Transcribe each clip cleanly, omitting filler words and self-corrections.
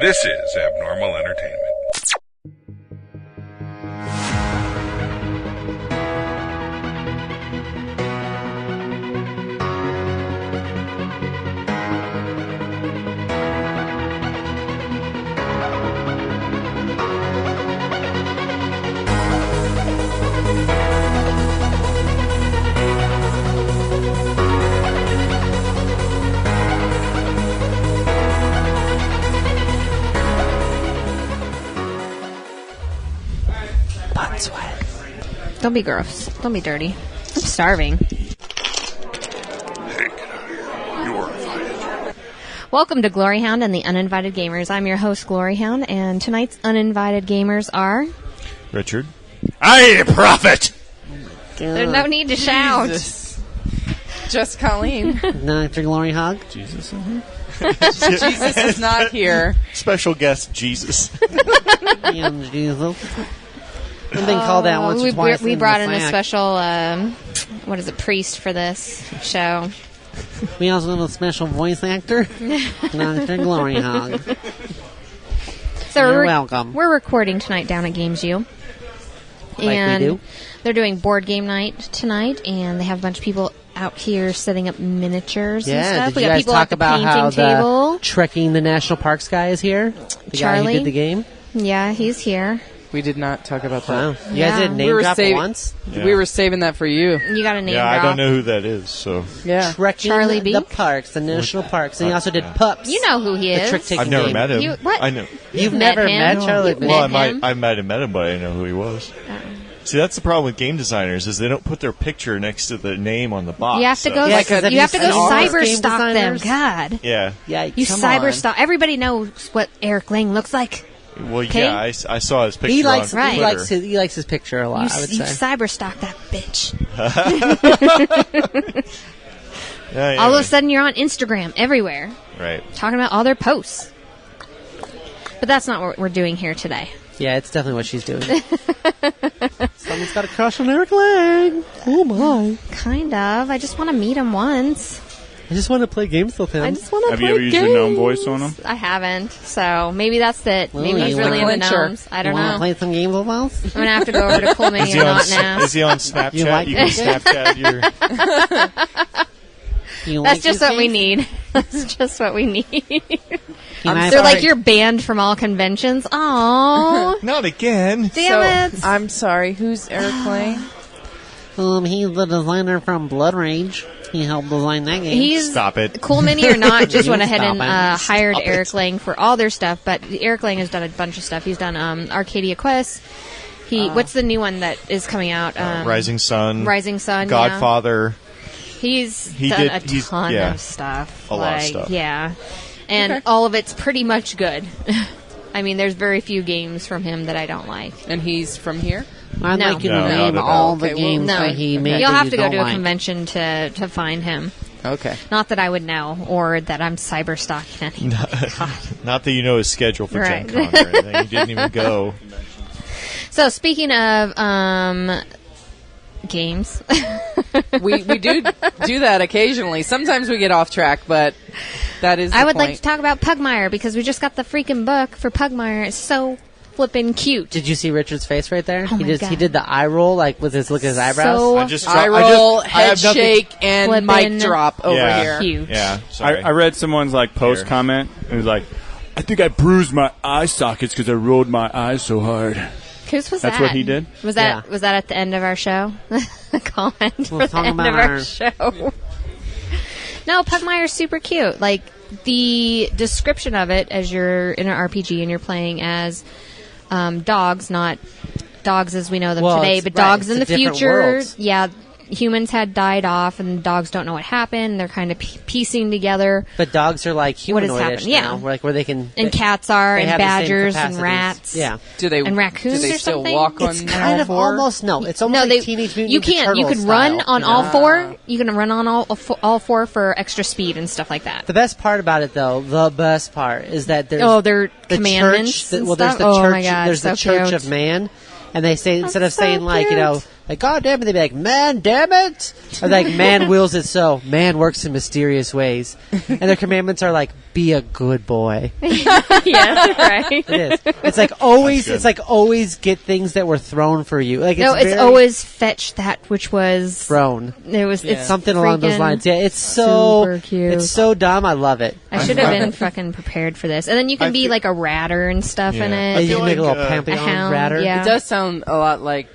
This is Abnormal Entertainment. Butt sweat. Don't be gross. Don't be dirty. I'm starving. Hey, get out of here. You're invited. Welcome to GloryHoundd and the Uninvited Gamers. I'm your host, GloryHoundd, and tonight's Uninvited Gamers are... Richard. Aye, prophet! There's no need to shout. Jesus. Just Colleen. Dr. GloryHoundd. Jesus. Jesus is not here. Special guest, Jesus. And Jesus. I've been called out once or twice. We brought in a special, priest for this show. We also have a special voice actor, Dr. GloryHoundd. So You're welcome. We're recording tonight down at Games U. And we do. They're doing board game night tonight, and they have a bunch of people out here setting up miniatures and stuff. Did We you got guys people talk at the about painting how table. the Trekking the National Parks guy is here? The guy Charlie? who did the game? Yeah, he's here. We did not talk about Wow. that. You guys did name drop it once? Yeah. We were saving that for you. You got a name Yeah, drop. I don't know who that is, so... Yeah. Trekking Charlie the Bink? parks, the national parks. And he also did Pups. You know who he the is. trick-taking I've never game. met him. You- what? I know. You've met never him? met Charlie You've Bink? Well, met him? I might have met him, but I didn't know who he was. See, that's the problem with game designers, is they don't put their picture next to the name on the box. You have to go. Yeah, Like 'cause have you have to you go seen all those cyber game stalk them. designers? God, Yeah. Yikes. you Come cyber on. stalk. Everybody knows what Eric Lang looks like. Well, Okay. yeah, I saw his picture He likes, on Right. Twitter. he likes his picture a lot, I would You say. cyber stalk that bitch. Yeah, All of a sudden, you're on Instagram everywhere, Right. talking about all their posts. But that's not what we're doing here today. Yeah, it's definitely what she's doing. Someone's got a crush on Eric Lang. Oh my! Kind of. I just want to meet him once. I just want to play games with him. I just want to Have play you ever used your gnome voice on him? I haven't. So maybe that's it. Well, Maybe he's you really wanna- into Clincher. gnomes. I don't Want to know. play some games with us? I'm gonna have to go over to Cool Mini Is he and on? not now. Is he on Snapchat? You like can it? Snapchat your. You That's like just these what we games? need. That's just what we need. Can I They're buy- like, you're banned from all conventions. Aww. Not again. Damn it. I'm sorry. Who's Eric Lang? He's the designer from Blood Rage. He helped design that game. He's Stop it. Cool Mini or not, just You went ahead and stop it. hired Stop it. Eric Lang for all their stuff. But Eric Lang has done a bunch of stuff. He's done Arcadia Quest. What's the new one that is coming out? Rising Sun. Rising Sun. Godfather. Yeah. He's He done did- a he's- ton yeah. of stuff. A lot of stuff. Yeah. And Okay. all of it's pretty much good. I mean, there's very few games from him that I don't like. And he's from here? I'd No. like you to No, name no. all the Okay, well, games no. that he made. You'll that have you to go don't to a like. convention to find him. Okay. Not that I would know, or that I'm cyber stalking anybody. God. Not that you know his schedule for Right. Gen Con or anything. He didn't even go. So speaking of games, We do that occasionally. Sometimes we get off track, but that is the I would point. like to talk about Pugmire because we just got the freaking book for Pugmire. It's so flippin' cute. Did you see Richard's face right there? Oh he my just God. he did the eye roll, like with his look at his eyebrows. So I just Eye dropped- roll, I head have nothing- shake, and Flippin' mic drop over Yeah. here. cute. Yeah. Sorry. I read someone's like post Here. comment. It was like, I think I bruised my eye sockets because I rolled my eyes so hard. Whose was That's that? what he did? Was that Yeah. was that at the end of our show? The comment for the talking end about of our our- show. No, Pugmire's super cute. Like the description of it, as you're in an RPG and you're playing as dogs, not dogs as we know them Well, today, it's- but right, dogs in the it's a different future. world. Yeah, humans had died off, and dogs don't know what happened. They're kind of piecing together. But dogs are like What has humanoidish happened? Yeah. now, where they can. And cats are, they and have the same badgers, and capacities. rats. Yeah. Do they And raccoons do they or still something? walk on It's all kind of four? almost no. It's almost No, like Teenage Mutant you Ninja can't. You Turtles can run style, on you know? all four. You can run on all four for extra speed and stuff like that. The best part about it, though, the best part is that there's They're the commandments. church. and there's stuff? the Oh church. my God, there's so the Church cute. of Man, and they say instead of so saying like cute. like, God damn it, they'd be like, man, damn it. Or like, man wills it so. Man works in mysterious ways. And their commandments are like, be a good boy. Yes, right. It is. It's like always get things that were thrown for you. Like It's always fetch that which was thrown. It's Something along those lines. Yeah, it's so super cute. It's so dumb. I love it. I should have been fucking prepared for this. And then you can be like a ratter and stuff in Yeah, it. you can make a little a Pantheon hound, ratter. yeah. It does sound a lot like,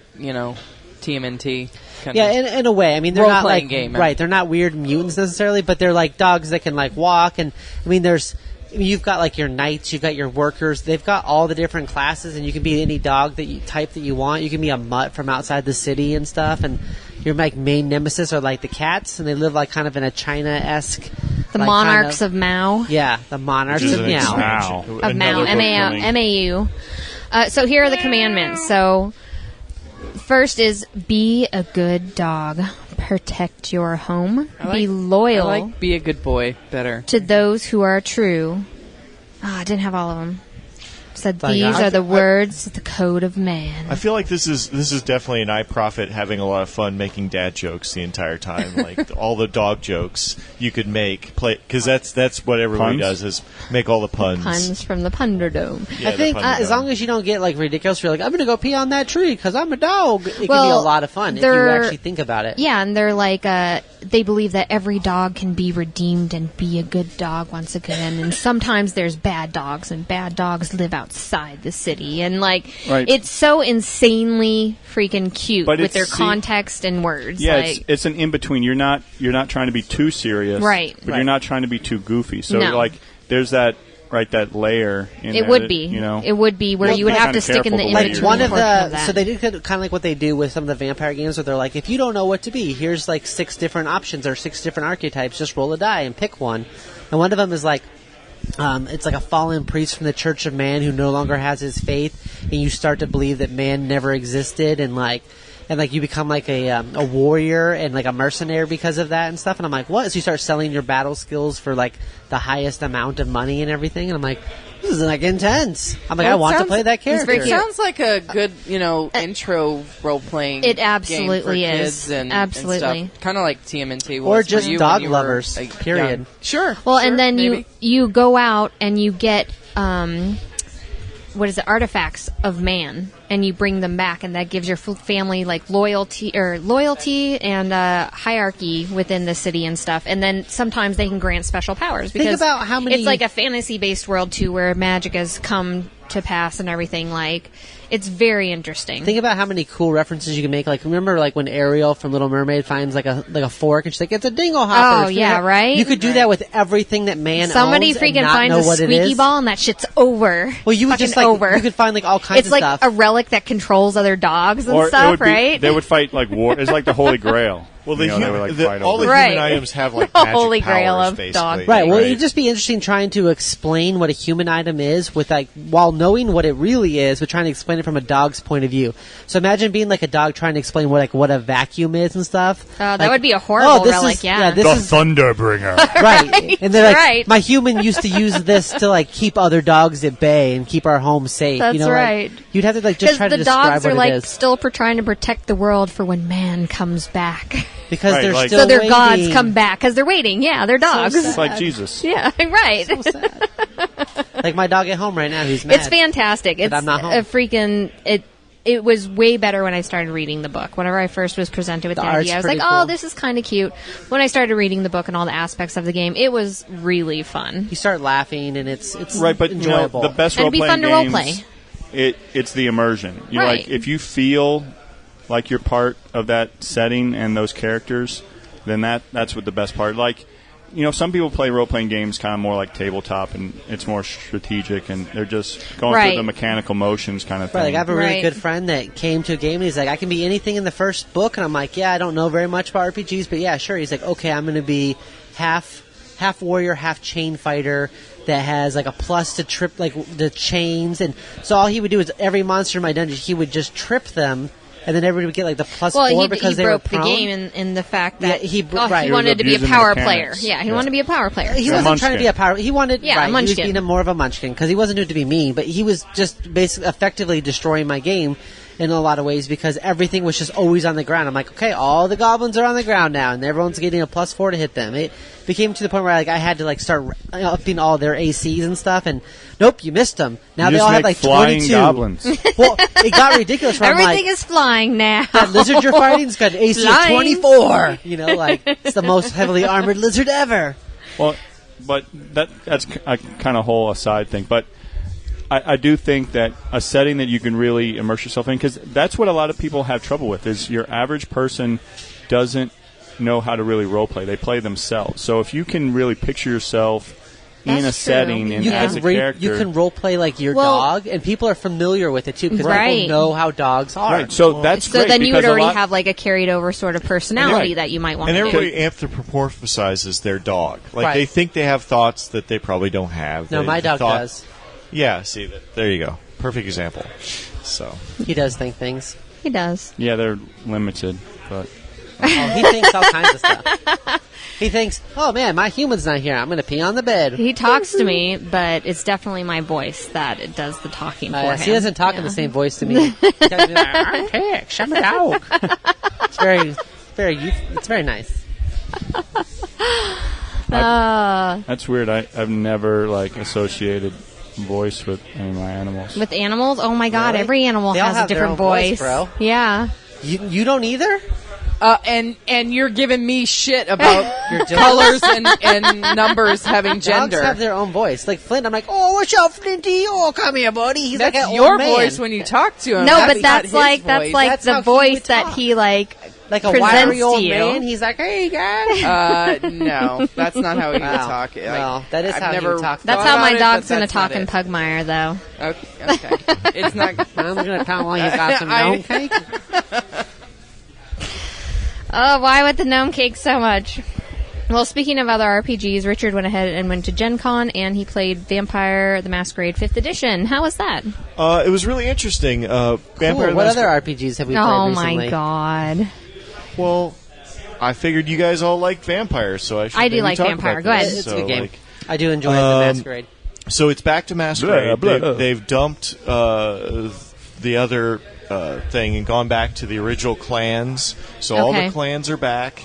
TMNT. Yeah, in a way. I mean, they're not Role-playing like game. right. They're not weird mutants necessarily, but they're like dogs that can like walk. And I mean, you've got like your knights, you've got your workers. They've got all the different classes, and you can be any dog type that you want. You can be a mutt from outside the city and stuff. And your like main nemesis are like the cats, and they live like kind of in a China-esque. The like, monarchs of Mao. Yeah, the monarchs Which is of an Meow. expansion. Of Mao. Another book coming. MAU. So here are the commandments. So first is be a good dog. Protect your home. Be loyal I like be a good boy better. to those who are true. I didn't have all of them. Said these I- are the words of the code of man. I feel like this is definitely an iProfit having a lot of fun making dad jokes the entire time, like all the dog jokes you could play because that's what everybody Puns? does is make all the puns. Puns from the Punderdome. Yeah, I think the Punderdome. as long as you don't get like ridiculous, you're like, I'm going to go pee on that tree because I'm a dog. It can be a Well, lot of fun if you they're- actually think about it. Yeah, and they're like, they believe that every dog can be redeemed and be a good dog once again. And sometimes there's bad dogs, and bad dogs live outside the city. And like, Right. it's so insanely freaking cute But with it's- their see- context and words. Yeah, like, it's an in between. You're not trying to be too serious, Right. But Right. you're not trying to be too goofy. So No. like, there's that layer. In it there would that, be. You know, It would be where Well, you would be have kinda to stick in the careful in the way Like between you're- one of portion the, of that. so they did kind of like what they do with some of the vampire games, where they're like, if you don't know what to be, here's like 6 different options or 6 different archetypes. Just roll a die and pick one. And one of them is like, it's like a fallen priest from the Church of Man who no longer has his faith, and you start to believe that man never existed, and you become like a warrior and like a mercenary because of that and stuff. And I'm like, what? So you start selling your battle skills for like the highest amount of money and everything. And I'm like, this is like intense. I'm like, Well, I it want to sounds- play that it's very character. cute. Sounds like a good, intro role-playing It game absolutely for is. kids and Absolutely. Kind of like TMNT was Or for just you dog when you were, lovers, like, period. young. Sure. Well, sure, and then maybe. you go out and you get artifacts of man, and you bring them back, and that gives your family like loyalty and hierarchy within the city and stuff. And then sometimes they can grant special powers because about how many- it's like a fantasy-based world too, where magic has come to pass and everything. Like, it's very interesting. Think about how many cool references you can make. Like, remember, like when Ariel from Little Mermaid finds like a fork, and she's like, "It's a dingle hopper." Oh, yeah, right? You could do that with everything that man Somebody owns and freaking not finds know a what it squeaky is. ball, and that shit's over. Well, you would Fucking just like over. you could find like all kinds It's of like stuff. a relic that controls other dogs and or it stuff, would be, right? They would fight like war. It's like the Holy Grail. Well, You know, they would, like, fight all over the it. Right. human items have like The magic holy grail powers, of basically. dog. Right. Well, it'd just be interesting trying to explain what a human item is with like while knowing what it really is, but trying to explain it from a dog's point of view. So imagine being like a dog trying to explain what a vacuum is and stuff. That Like, would be a horrible this relic, is, yeah. this The is Thunderbringer. right. And they're like, right. my human used to use this to like keep other dogs at bay and keep our home safe. That's you know, like, right. you'd have to like just Because try to the describe dogs what are it like is still trying to protect the world for when man comes back. because Right, they're like- still So their waiting. gods come back because they're waiting. Yeah, they're dogs. sad. It's like Jesus. Yeah, right. So sad. Like my dog at home right now, who's mad. It's fantastic. It's I'm not home. a freaking it. It was way better when I started reading the book. Whenever I first was presented with the art's idea, I was like, pretty "Oh, cool. this is kind of cute." When I started reading the book and all the aspects of the game, it was really fun. You start laughing and it's Right, but enjoyable. the best And it'd be role-playing fun to games, roleplay. it's the immersion. You know, Right. like if you feel like you're part of that setting and those characters, then that's what the best part. Like, some people play role-playing games kind of more like tabletop, and it's more strategic, and they're just going Right. through the mechanical motions kind of thing. Right, like I have a really Right. good friend that came to a game and he's like, I can be anything in the first book, and I'm like, yeah, I don't know very much about RPGs, but yeah, sure. He's like, okay, I'm going to be half warrior, half chain fighter that has like a plus to trip like the chains, and so all he would do is every monster in my dungeon he would just trip them. And then everybody would get like the plus Well, 4 he because they were broke the prone. game in the fact that Yeah, he he wanted to be a abusing the power mechanics. player. Yeah, he Yeah. wanted to be a power player. He A wasn't trying to be munchkin. a power. He wanted, Yeah, a right, he was munchkin. being more of a munchkin because he wasn't doing it to be mean, but he was just basically effectively destroying my game. in a lot of ways because everything was just always on the ground. I'm like, okay, all the goblins are on the ground now, and everyone's getting a +4 to hit them. It became to the point where I had to start upping all their ACs and stuff, and nope, you missed them. Now You they just all have make 22. flying goblins. Well, it got ridiculous. Where Everything I'm like, is flying now. that lizard you're fighting's got an AC of Flying. 24. It's the most heavily armored lizard ever. Well, but that's a kind of whole aside thing. But I do think that a setting that you can really immerse yourself in, because that's what a lot of people have trouble with, is your average person doesn't know how to really role play. They play themselves. So if you can really picture yourself in a That's setting true. and You as a can character. you can role play like your Well- dog, and people are familiar with it too because Right. people know how dogs are. Right. So that's So great. then you would because a already lot- have like a carried over sort of personality Right. that you might want And to do. everybody anthropomorphizes their dog. Like Right. they think they have thoughts that they probably don't have. No, They- my the dog thought- does. Yeah, see that. There you go. Perfect example. So He does think things. He does. Yeah, they're limited, but Oh, he thinks all kinds of stuff. He thinks, oh man, my human's not here. I'm going to pee on the bed. He talks to me, but it's definitely my voice that it does the talking for him. He doesn't talk in the same voice to me. He talks to me like, I'm Tex, I'm a dog. It's it's very nice. that's weird. I've never associated voice with any of my animals. With animals, oh my god, Really? every animal They all has a have their different own voice, voice. bro. Yeah. You don't either? And you're giving me shit about You're doing- colors and numbers having Dogs gender. have their own voice. Like Flint, I'm like, oh, what's up, Flinty? Oh, come here, buddy. He's That's like an your old man. voice when you talk to him. No, That's but not that's his like voice. That's how the he voice would that talk. he like a presents wiry to old you. man. He's like, hey, guys. No, that's not how he would Wow. talk. Well, that is I've how he never would talk. That's thought how about my it, dog's but gonna that's talk not in it. Pugmire, though. Okay. It's not. I'm going to tell you got some gnome cake. Oh, why with the gnome cake so much? Well, speaking of other RPGs, Richard went ahead and went to Gen Con, and he played Vampire the Masquerade 5th Edition. How was that? it was really interesting. Vampire Cool. the What other Masquerade- RPGs have we played Oh recently? my god. Well, I figured you guys all like vampires, so I should I do maybe like talk Vampire. about Go ahead. this. It's a So, good game. like, I do enjoy the Masquerade. So it's back to Masquerade. Blah, blah. They've dumped the other thing and gone back to the original clans. So all Okay. the clans are back,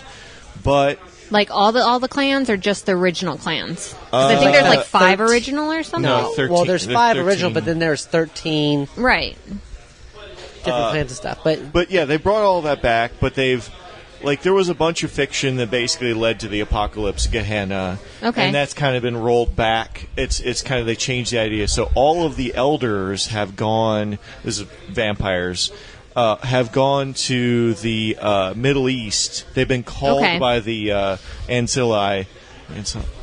but Like all the clans, or just the original clans? 'Cause I think Uh, there's like 5 13 original or something. no, 13. Well, there's 5 original, 13. but then there's 13 Right. different clans and stuff. But yeah, they brought all that back, but they've there was a bunch of fiction that basically led to the apocalypse Gehenna. Okay. And that's kind of been rolled back. It's kind of, they changed the idea. So all of the elders have gone, this is vampires, have gone to the Middle East. They've been called Okay. by the Ancilli,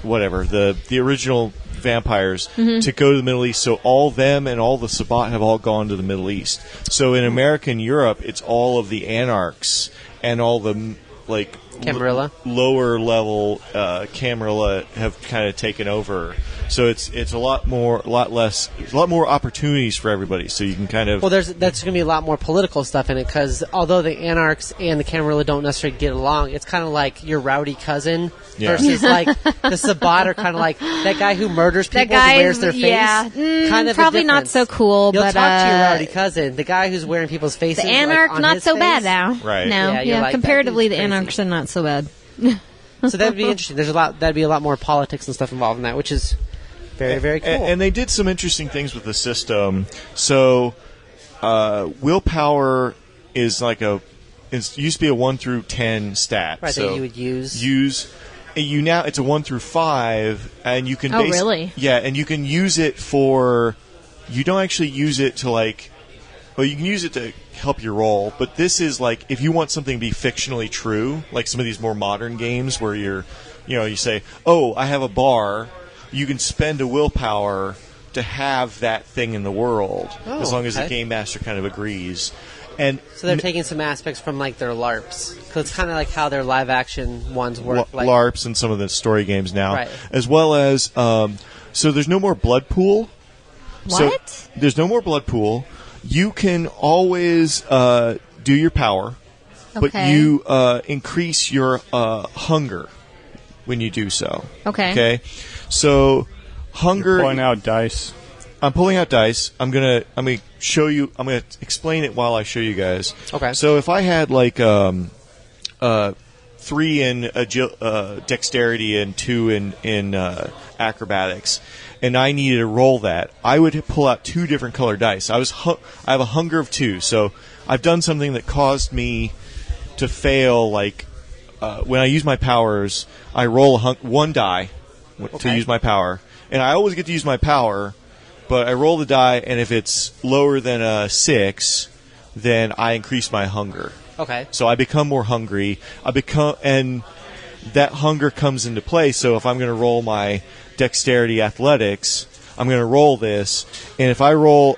whatever, the original vampires to go to the Middle East. So all them and all the Sabbat have all gone to the Middle East. So in American Europe, it's all of the anarchs and all the Camarilla? lower level Camarilla have kind of taken over. So it's a lot more opportunities for everybody. So you can kind of Well, that's going to be a lot more political stuff in it because although the Anarchs and the Camarilla don't necessarily get along, it's kind of like your rowdy cousin Yeah. versus like the Sabbat are kind of like that guy who murders people That guy, and wears their face. yeah, kind of a probably not difference. so cool. You'll but talk to your rowdy cousin, the guy who's wearing people's faces. the like, Anarch, on not his so face. bad now. Right. No, Yeah, you're like, that comparatively, the dude's crazy. Anarchs are not so bad. So that'd be interesting. That'd be a lot more politics and stuff involved in that, which is very, very cool. And they did some interesting things with the system. So willpower is it used to be a 1 through 10 stat. Right, so that you would use. It's a 1 through 5, and you can Oh, really? Yeah, and you can use it for. You don't actually use it to well, you can use it to help your roll, but this is if you want something to be fictionally true, like some of these more modern games where you say, oh, I have a bar, you can spend a willpower to have that thing in the world, Oh, as long as the okay. game master kind of agrees. And So they're taking some aspects from their LARPs, because it's kind of like how their live action ones work. LARPs and some of the story games now, Right. as well as so there's no more blood pool. So What? there's no more blood pool. You can always do your power, but Okay. you increase your hunger when you do so. Okay. Okay. So hunger. Point out dice. I'm pulling out dice. I'm gonna show you. I'm gonna explain it while I show you guys. Okay. So if I had like 3 in dexterity and 2 in acrobatics, and I needed to roll that, I would pull out 2 different colored dice. I have a hunger of 2, so I've done something that caused me to fail. Like when I use my powers, I roll 1 die to use my power, and I always get to use my power. But I roll the die, and if it's lower than a 6, then I increase my hunger. Okay. So I become more hungry. And that hunger comes into play. So if I'm going to roll my dexterity athletics, I'm going to roll this. And if I roll,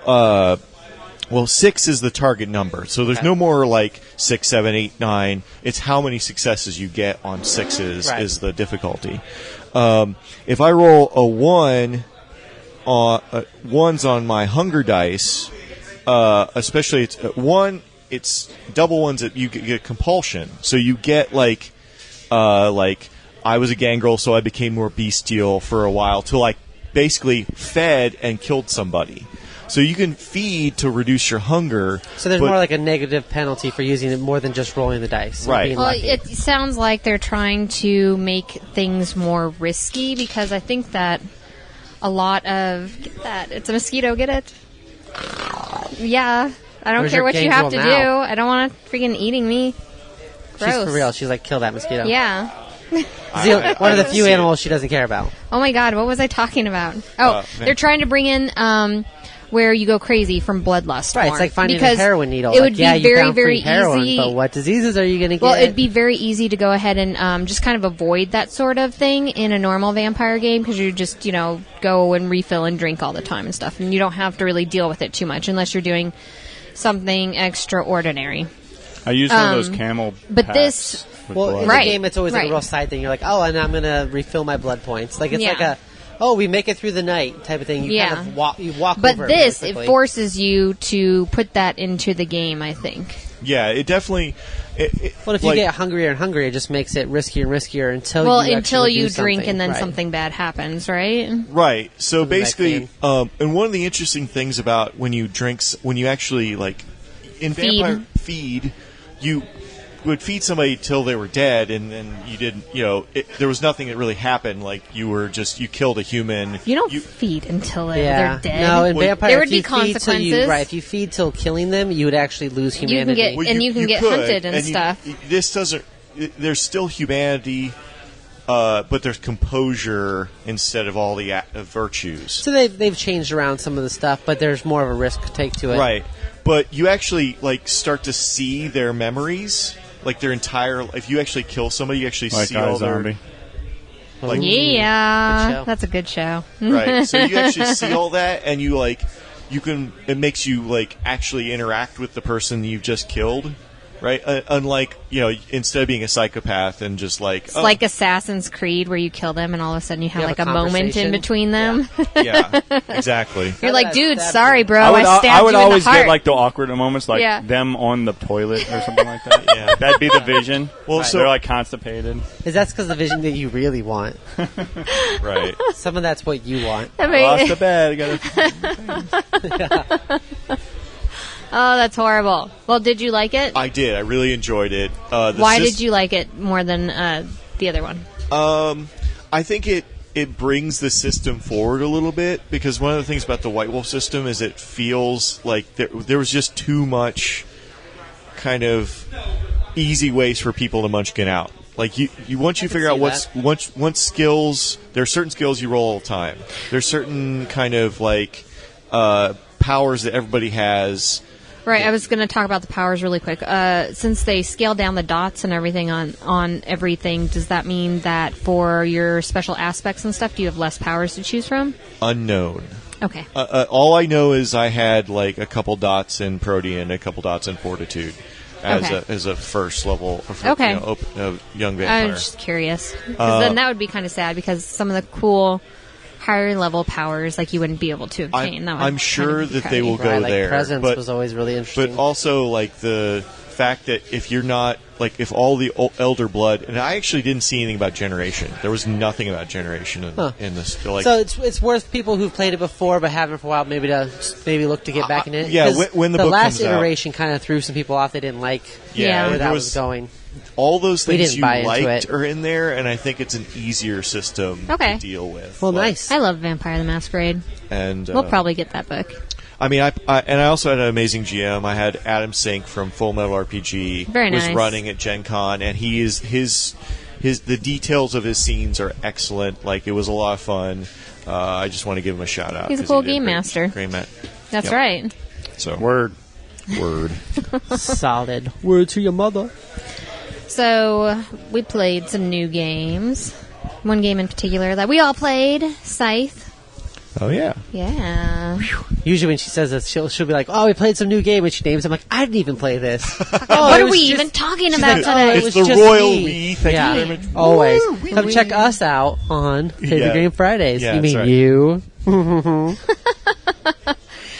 6 is the target number. So there's no more like 6, 7, 8, 9. It's how many successes you get on 6s is the difficulty. If I roll a 1, ones on my hunger dice, especially it's 1. It's double ones that you get compulsion. So you get like I was a gangrel, so I became more bestial for a while till I basically fed and killed somebody. So you can feed to reduce your hunger. So there's more like a negative penalty for using it more than just rolling the dice. Right. Well, it sounds like they're trying to make things more risky because I think that a lot of... Get that. It's a mosquito. Get it? Yeah. I don't care what you have to do. I don't want it freaking eating me. Gross. She's for real. She's like, kill that mosquito. Yeah. One of the few animals she doesn't care about. Oh my god, what was I talking about? Oh, they're trying to bring in where you go crazy from bloodlust. Right, it's like finding a heroin needle. It would be very, very heroin, easy. But what diseases are you going to get? Well, it'd be very easy to go ahead and just kind of avoid that sort of thing in a normal vampire game because you just, go and refill and drink all the time and stuff. And you don't have to really deal with it too much unless you're doing something extraordinary. I use one of those camel but packs this... with Well, blood. in the game, it's always like a real side thing. You're like, oh, and I'm going to refill my blood points. Like, it's like a, we make it through the night type of thing. You kind of walk but over this, it forces you to put that into the game, I think. Yeah, it definitely... Well, if you get hungrier and hungrier, it just makes it riskier and riskier until you drink and then something bad happens, right? Right. So Something basically, and one of the interesting things about when you actually, like, in Vampire Feed, you would feed somebody till they were dead, and then you didn't, there was nothing that really happened. Like, you killed a human. You don't feed until they're dead. No, in Vampire, there would be consequences. If you feed till killing them, you would actually lose humanity. You can get hunted and stuff. This doesn't... There's still humanity, but there's composure instead of all the virtues. So they've changed around some of the stuff, but there's more of a risk take to it. Right. But you actually, start to see their memories. Like, their entire... If you actually kill somebody, you actually see all their... Yeah, that's a good show. Right. So you actually see all that, and it makes you, actually interact with the person you've just killed. Right? Unlike, instead of being a psychopath and just It's like Assassin's Creed where you kill them and all of a sudden you have a moment in between them. Yeah, exactly. You're like, dude, sorry, bro, I stabbed you in the heart. I would always get, the awkward moments, them on the toilet or something like that. Yeah. That'd be the vision. Well, so they're, constipated. That's because the vision that you really want. Right. Some of that's what you want. I lost the bed. Oh, that's horrible. Well, did you like it? I did. I really enjoyed it. Why did you like it more than the other one? I think it brings the system forward a little bit because one of the things about the White Wolf system is it feels like there was just too much kind of easy ways for people to munchkin out. Like once you figure out once skills, there are certain skills you roll all the time. There's certain kind of powers that everybody has. Right, I was going to talk about the powers really quick. Since they scaled down the dots and everything on everything, does that mean that for your special aspects and stuff, do you have less powers to choose from? Unknown. Okay. All I know is I had a couple dots in Protean, a couple dots in Fortitude as a first level young vampire. I was just curious. Because then that would be kind of sad because some of the cool... higher level powers you wouldn't be able to obtain. I'm sure that they will go there. Presence was always really interesting. But also the fact that if you're not like if all the elder blood, and I actually didn't see anything about generation. There was nothing about generation in this. Like, so it's worth people who've played it before but haven't for a while maybe look to get back in it. Yeah, when the book last comes out. iteration kind of threw some people off. They didn't like Yeah. where that was was going. All those We things didn't you buy into liked it. are in there, and I think it's an easier system Okay. to deal with. Well, Like, nice. I love Vampire the Masquerade. And We'll probably get that book. I mean, I also had an amazing GM. I had Adam Sink from Full Metal RPG Very was nice. running at Gen Con, and he is the details of his scenes are excellent. Like, it was a lot of fun. I just want to give him a shout out. He's a 'cause cool he did game great- master. Great Matt. That's Yep. right. So Word. Solid. Word to your mother. So we played some new games. One game in particular that we all played, Scythe. Oh yeah. Yeah. Usually when she says this, she'll be like, "Oh, we played some new game," and she names. I'm like, "I didn't even play this." What it are was we just- even talking She's about like, today? it It's was the just royal me. we. Thank Yeah. you very much. Always. Woo, Come we. check us out on Favorite Yeah. Game Fridays. Yeah, you mean that's right. you?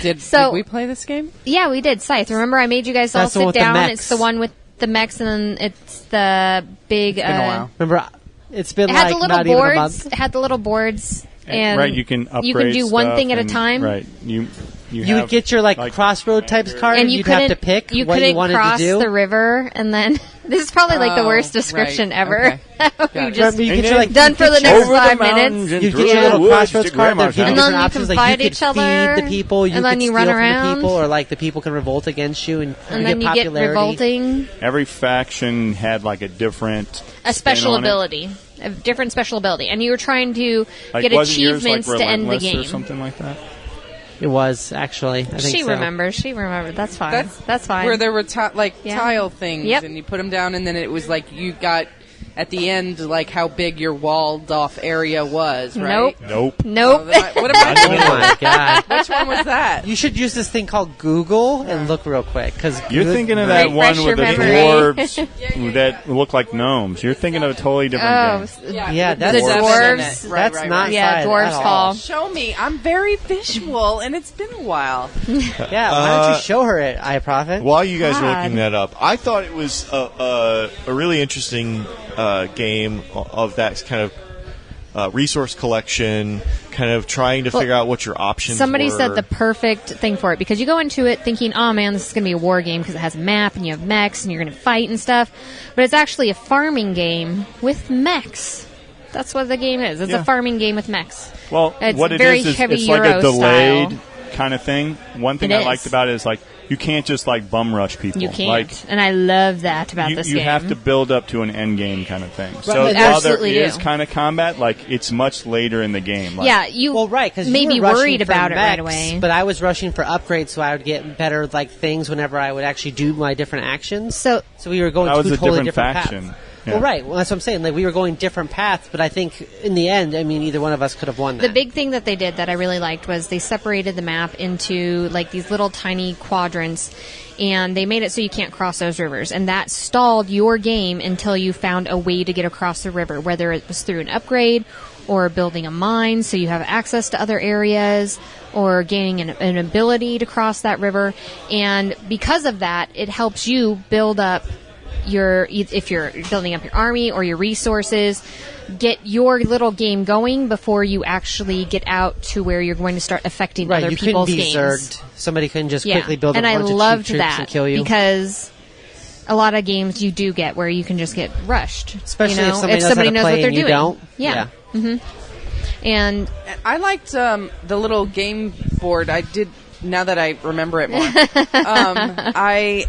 Did So- we play this game? Yeah, we did Scythe. Remember, I made you guys all That's the one sit with the down. mechs. It's the one with the mechs, and then it's the big. It's been a while. Remember, it's been It had like the little not even a boards. month. It had the little boards, and right, you can upgrade do one stuff thing at a and- time. Right. You You would get your crossroad types card, And you you'd have couldn't to pick you what couldn't you wanted cross to do. the river, and then this is probably like the Oh, worst description right. ever. Okay. you Got it. just Remember, you get your, like, done you for the get next your- 5 minutes. You get your little crossroads card that give you And then different you options. can Like fight you each could other, feed the people, you and then could you steal run from around. the people, or like the people can revolt against you, and And then you get popularity. revolting. Every faction had like a different A special spin on it. ability. A different special ability. And you were trying to Like, get wasn't yours, achievements like, to end the Relentless game. or something like that. It was actually. I think She so. remembers. She remembered. That's fine. That's fine. Where there were Yeah. tile things, Yep. and you put them down, and then it was like you got at the end like how big your walled off area was, right? Nope. Nope. Nope. Oh, then what am I Oh thinking of? my god! Which one was that? You should use this thing called Google and look real quick because You're thinking of that Refresh one your with the memory. dwarves that look like gnomes. You're thinking of a totally different game. Yeah, with that's the seven in dwarves. it. That's Right, not right. Yeah, Scythe dwarves at all. fall. Show me. I'm very visual, and it's been a while. Yeah, why don't you show her it, iProfit? While you guys are God. looking that up, I thought it was a really interesting game of that kind of resource collection, kind of trying to figure out what your options Somebody were. said the perfect thing for it because you go into it thinking, oh man, this is going to be a war game because it has a map and you have mechs and you're going to fight and stuff. But it's actually a farming game with mechs. That's what the game is. It's Yeah. a farming game with mechs. Well, It's what it very is heavy it's like Euro a delayed style. kind of thing. One thing It I is. liked about it is like you can't just like bum rush people. You can't. Like, And I love that about you this you game. have to build up to an end game kind of thing. So you while there absolutely is do. kind of combat, like it's much later in the game. Like, Yeah, you Well, right, because may be you were rushing worried for about it right mechs, away. But I was rushing for upgrades, so I would get better like things whenever I would actually do my different actions. So- we were going That was two a totally different different faction. paths. Yeah. Well, right. Well, that's what I'm saying. Like we were going different paths, but I think in the end, I mean, either one of us could have won that. The big thing that they did that I really liked was they separated the map into like these little tiny quadrants, and they made it so you can't cross those rivers, and that stalled your game until you found a way to get across the river, whether it was through an upgrade or building a mine so you have access to other areas or gaining an ability to cross that river. And because of that, it helps you build up if you're building up your army or your resources, get your little game going before you actually get out to where you're going to start affecting right, other you couldn't people's be games. zerged. Somebody couldn't just quickly build and a bunch I of loved cheap troops that and kill you. because a lot of games you do get where you can just get rushed, Especially you know, if somebody knows how to knows play what they're and you doing. don't. Yeah. And I liked the little game board. I did. Now that I remember it more, I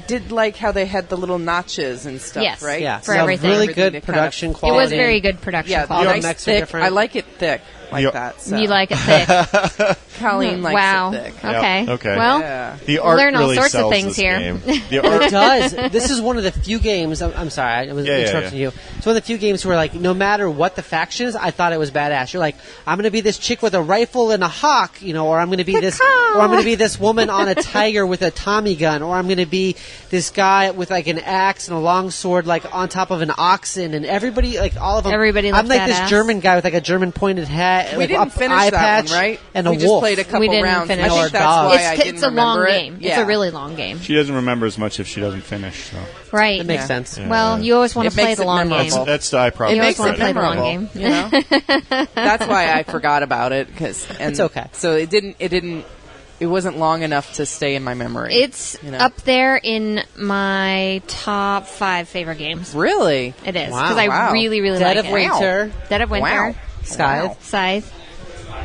did like how they had the little notches and stuff. Yes. Right? Yeah, For so everything. really Everything to good kind of- production it quality. was very good production Yeah, quality. the nice mechs are thick. different. I like it thick like Yep. that. So. You like it thick. Colleen likes Wow. it thick. Okay. Okay. Well, Yeah. The art learn all really sorts of sells things this here. game. The art, It does. This is one of the few games. I'm sorry, I was Yeah, yeah, interrupting yeah. you. It's one of the few games where, like, no matter what the faction is, I thought it was badass. You're like, I'm going to be this chick with a rifle and a hawk, you know, or I'm going to be this, Caca. or I'm going to be this woman on a tiger with a Tommy gun, or I'm going to be this guy with like an axe and a long sword, like on top of an oxen, and everybody, like all of them. Everybody I'm looks like this badass. German guy with like a German pointed hat, We like didn't a finish eye that patch, one, right? and a we wolf. just played a couple We didn't rounds. finish I think it. that's Dog. why I It's didn't a long remember game. it. It's a really long game. She doesn't remember as much if she doesn't finish. So. Right. It makes Yeah. sense. Well, you always want It to play makes the it long memorable. game. That's the I probably You always want to play the long memorable, game. you know? That's why I forgot about it. It's okay. So it wasn't long enough to stay in my memory. It's you know? up there in my top 5 favorite games. Really? It is Wow. because I Wow. really, really Dead like of it. Winter, Dead of Winter, Wow. Scythe. Scythe.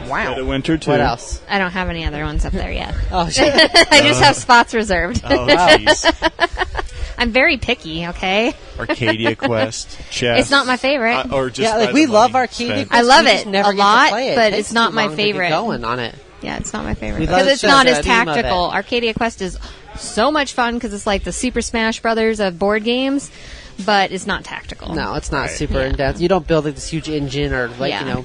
Wow. Dead of Winter too. What else? I don't have any other ones up there yet. Oh, shit. I just have spots reserved. Oh, jeez. I'm very picky. Okay, Arcadia Quest. Chess. it's not my favorite. Or just Yeah, like by we the love money Arcadia spent. Quest. I love We just it never a get to lot, play it. but It it's takes not too my long to get favorite. going on it. Yeah, it's not my favorite We because love it's not the as theme of it. tactical. Arcadia Quest is so much fun because it's like the Super Smash Brothers of board games, but it's not tactical. No, it's not super Yeah. in depth. You don't build like this huge engine or like Yeah.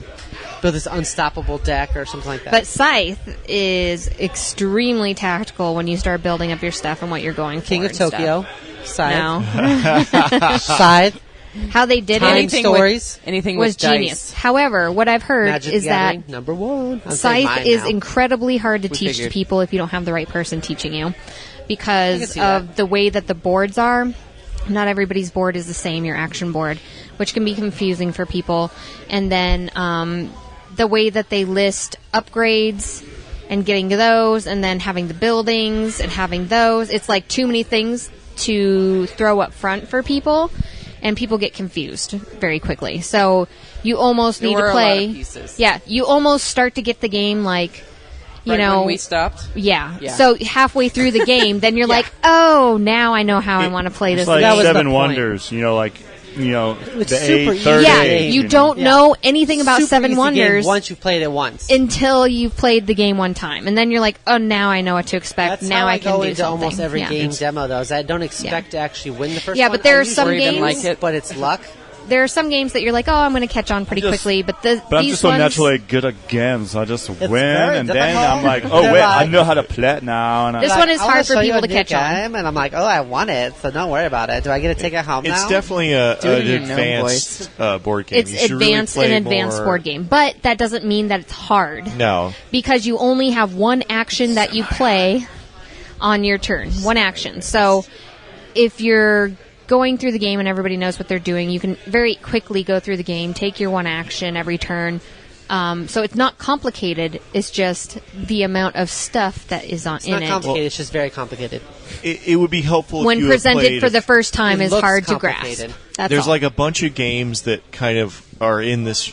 build this unstoppable deck or something like that. But Scythe is extremely tactical when you start building up your stuff and what you're going for. King of and stuff. Tokyo, Scythe, No. Scythe, How they did Time it Stories, Anything was with dice. genius. However, what I've heard Magic is the that Gathering, number one. I'm saying Scythe mine is now. incredibly hard to We teach to figured. people if you don't have the right person teaching you I because can see of that. the way that the boards are. Not everybody's board is the same, your action board, which can be confusing for people. And then the way that they list upgrades and getting those and then having the buildings and having those. It's like too many things to throw up front for people, and people get confused very quickly. So you almost There need were to a lot play. of pieces. Yeah, you almost start to get the game like, you Right know. when we stopped. Yeah. Yeah. So halfway through the game, then you're like, oh, now I know how I want to play this It's like That was game. the Seven point. Wonders. It's the super eight, third easy. Yeah, age, you know. don't Yeah. know anything about Super Seven easy game Wonders once you've played it once. until you've played the game one time, and then you're like, oh, now I know what to expect. That's now how I can go do into something. almost every Yeah. game demo, though. Is I don't expect to actually win the first Yeah, one. but there I are some usually games- like it. but it's luck. There are some games that you're like, oh, I'm going to catch on pretty quickly, but But I'm these just so ones, naturally good at games. I just win, very and then difficult. I'm like, oh They're wait, I like- know how to play it now. And This I, one is I wanna hard for show you people a to new catch on. game, and I'm like, oh, I won it, so don't worry about it. Do I get to take it home It's now? definitely Do it an in your gnome advanced board game. It's You should really advanced, play an advanced more- board game, but that doesn't mean that it's hard. No. Because you only have one action that you play on your turn. One action. So if you're going through the game and everybody knows what they're doing, you can very quickly go through the game, take your one action every turn. So it's not complicated. It's just the amount of stuff that is on It's in not it. complicated. It's just very complicated. It would be helpful if When you had presented played for the first time It is looks hard to grasp. complicated. That's There's all. like a bunch of games that kind of are in this.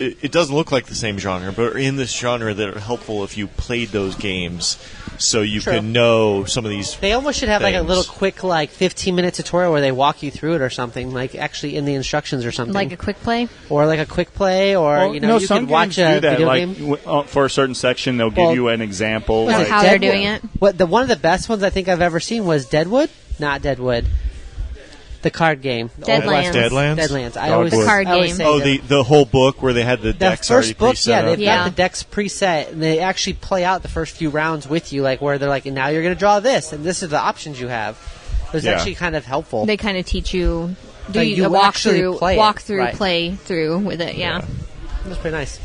It doesn't look like the same genre, but are in this genre that are helpful if you played those games, so you True. can know some of these. They almost should have like a things. little quick, like 15-minute tutorial where they walk you through it or something, like actually in the instructions or something, like a quick play. or like a quick play, or well, you know, you some could watch games a do that. video Like game. for a certain section, they'll give Well, you an example. Was it Like, How they're Deadwood? doing it. What the one of the best ones I think I've ever seen was Deadwood, not Deadwood, the card game, the Old Deadlands. West- Deadlands? Deadlands. I Dogwood. always The card I always game. say Oh, that. the whole book where they had the The decks already first book, preset yeah, up. they've Yeah. got the decks preset, and they actually play out the first few rounds with you, like where they're like, and now you're going to draw this, and this is the options you have. It was Yeah. actually kind of helpful. They kind of teach you, do Like, you you a walk actually through, play it, right. play through with it. Yeah. It was pretty nice.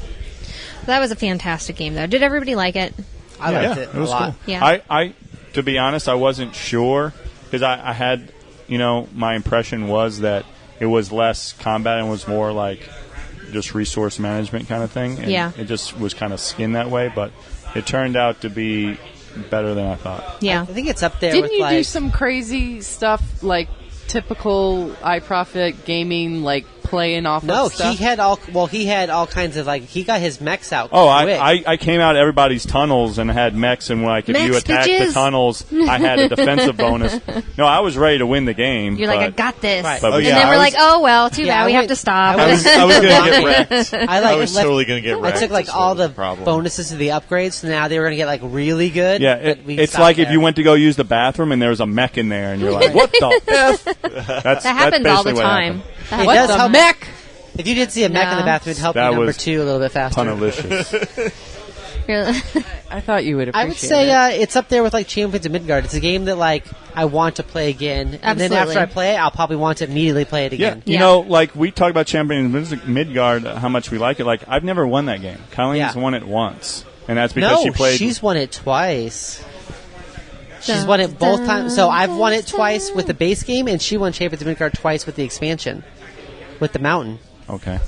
That was a fantastic game, though. Did everybody like it? I yeah, liked it a was lot. cool. Yeah. I to be honest, I wasn't sure because I had, my impression was that it was less combat and was more like just resource management kind of thing. And Yeah. it just was kind of skinned that way, but it turned out to be better than I thought. Yeah. I think it's up there Didn't with you like do some crazy stuff like typical iProfit gaming, like playing off no, of stuff? he had all kinds of like he got his mechs out. Oh, quick. I came out everybody's tunnels and had mechs, and like if you Mechs, attacked the bitches. tunnels, I had a defensive bonus. No, I was ready to win the game. You're like, I but- got this. Right. But Oh, we- And yeah, then we're I like, was- oh, well, too Yeah, bad. I We went- have to stop. I I was going to get wrecked. I was left- totally going to get wrecked. I took like That's all what was the problem. bonuses to the upgrades, so now they were going to get like really good. Yeah, but we it's stopped like if there. you went to go use the bathroom and there was a mech in there, and you're like, "What the f?" That's, That happens all the basically what time. happened. That It What does the help- mech? If you did see a mech in the No. bathroom, it'd help That you number was 2 a little bit faster. Punalicious. I thought you would appreciate I would say it. it's up there with like Champions of Midgard. It's a game that like I want to play again, and then after I play it, I'll probably want to immediately play it Yeah, again. you know, like we talked about Champions of Midgard, how much we like it. Like I've never won that game. Colleen's won it once, and that's because she played. She's won it twice. She's won it both times. So I've won it twice with the base game, and she won Champions of Midgard twice with the expansion, with the mountain. Okay,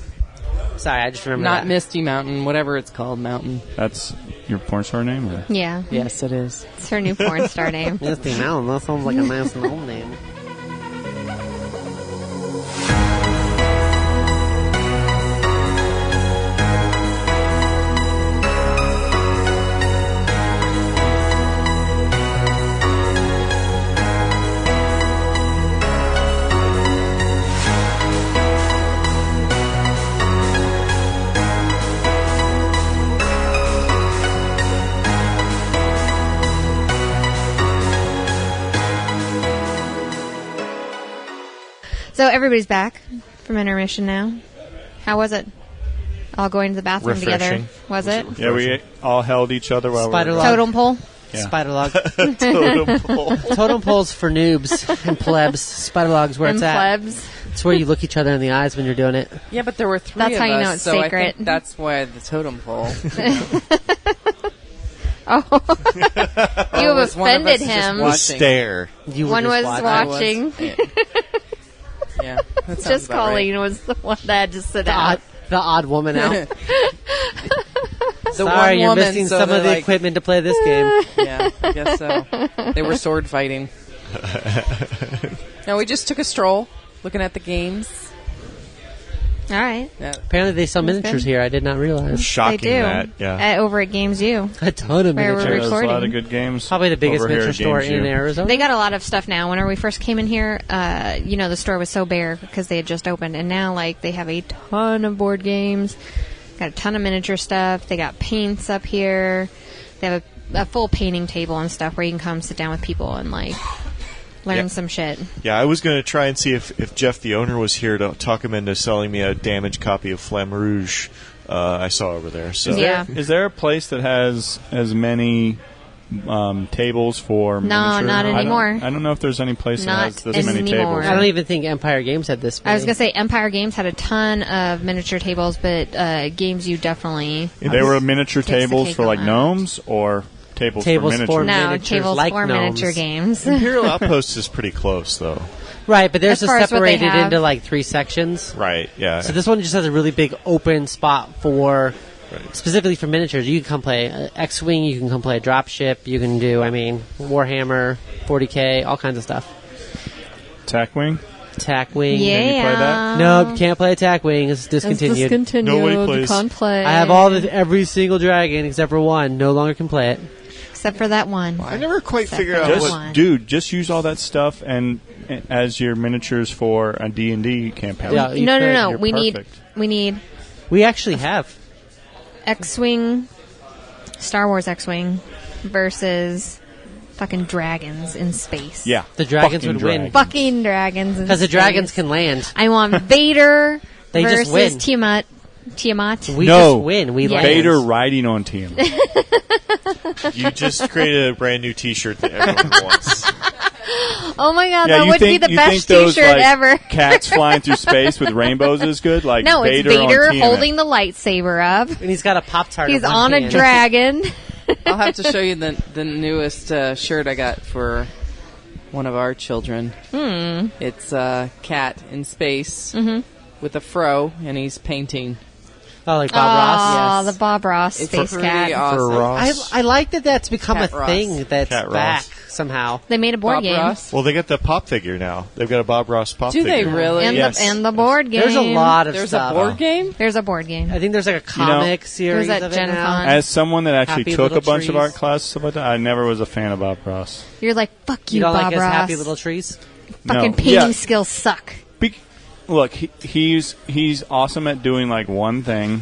Sorry, I just remember Not that. Misty Mountain, whatever it's called, Mountain. that's your porn star name. Or? Yeah. Yes, it is. It's her new porn star name. Misty Mountain. That sounds like a nice little name. So everybody's back from intermission now. How was it? All going to the bathroom together. Refreshing. Was it? Yeah, we all held each other while Spider we were. log. Totem pole? Yeah. Spider log. Totem pole. Totem poles for noobs and plebs. Spider logs where And it's at. plebs. It's where you look each other in the eyes when you're doing it. Yeah, but there were three That's of how you us, know it's so I sacred. think that's why the totem pole. You have was one of us offended just him. The watching? stare. You were One just was watching. watching. Yeah, that sounds Just about Colleen was the one that had to sit The out. odd woman out. right. The Sorry, one you're woman, missing so some of they're the like- equipment to play this game. Yeah, I guess so. They were sword fighting. No, we just took a stroll, looking at the games. All right. Yeah. Apparently they sell That's miniatures good. here. I did not realize. Shocking They do. that. Yeah. Over at Games U. A ton of Where we're miniatures. There's a lot recording. of good games. Probably the biggest over here miniature at store Games in U. Arizona. They got a lot of stuff now. Whenever we first came in here, the store was so bare because they had just opened. And now, like, they have a ton of board games. Got a ton of miniature stuff. They got paints up here. They have a full painting table and stuff where you can come sit down with people and, like, learn Yeah. some shit. Yeah, I was going to try and see if Jeff, the owner, was here to talk him into selling me a damaged copy of Flamme Rouge I saw over there. So Yeah. Is there a place that has as many tables for No, miniature? not anymore. I don't know if there's any place Not that has this many anymore. tables. I don't even think Empire Games had this many. I was going to say Empire Games had a ton of miniature tables, but Games U definitely... They were miniature Takes the tables cake for on like that. gnomes or tables Tables for for miniature. No, miniatures tables like for gnomes. miniature games. Imperial Outpost is pretty close, though. Right, but theirs As is far as what they separated have. into like 3 sections. Right, yeah. So this one just has a really big open spot for specifically for miniatures. You can come play X-Wing, you can come play a dropship, you can do, Warhammer, 40K, all kinds of stuff. Attack Wing. Attack Wing. Yeah. Can you play that? No, you can't play Attack Wing. It's discontinued. Nobody plays. Can't play. I have every single dragon except for one. No longer can play it. Except for that one. I never quite Except figured for out that what... one. Just use all that stuff and as your miniatures for a D&D campaign. Yeah, you No, could. no. You're We perfect. need We actually have. X-Wing, Star Wars X-Wing versus fucking dragons in space. Yeah. The dragons Fucking would win. dragons. Fucking dragons in Because the dragons space. can land. I want Vader They just versus win. Tiamat. We No. just win. We Yes. land. Vader riding on Tiamat. You just created a brand new T-shirt that everyone wants. Oh my god, Yeah, that you would think be the you best think those, T-shirt like, ever. cats flying through space with rainbows is good? Like No, Vader it's Vader on Tiamat. holding the lightsaber up. And he's got a Pop-Tart. He's in one on a hand. dragon. I'll have to show you the newest shirt I got for one of our children. It's a cat in space with a fro, and he's painting. Oh, like Bob Ross. Oh, Yes. the Bob Ross It's space pretty cat. awesome. For Ross. I like that that's become Cat a Ross. thing that's Cat Ross. back somehow. They made a board Bob game. Ross. Well, they got the pop figure now. They've got a Bob Ross pop Do figure. they really? And, Yes. the board game. There's a lot of There's stuff. a board game? There's a board game. I think there's like a comic series There's that of it Gen now. Con. As someone that actually Happy took a Little bunch of Trees. art classes stuff like that, I never was a fan of Bob Ross. You're like, fuck you, You don't Bob like his Ross. Happy Little Trees? Fucking No. painting Yeah. skills suck. Look, he's awesome at doing like one thing.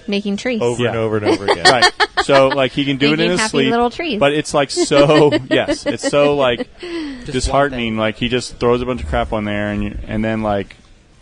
Making trees. Over and Yeah. over and over again. Right. So like he can do it in Making his happy sleep. little trees. But it's like so yes, it's so like one disheartening. Like he just throws a bunch of crap on there and then like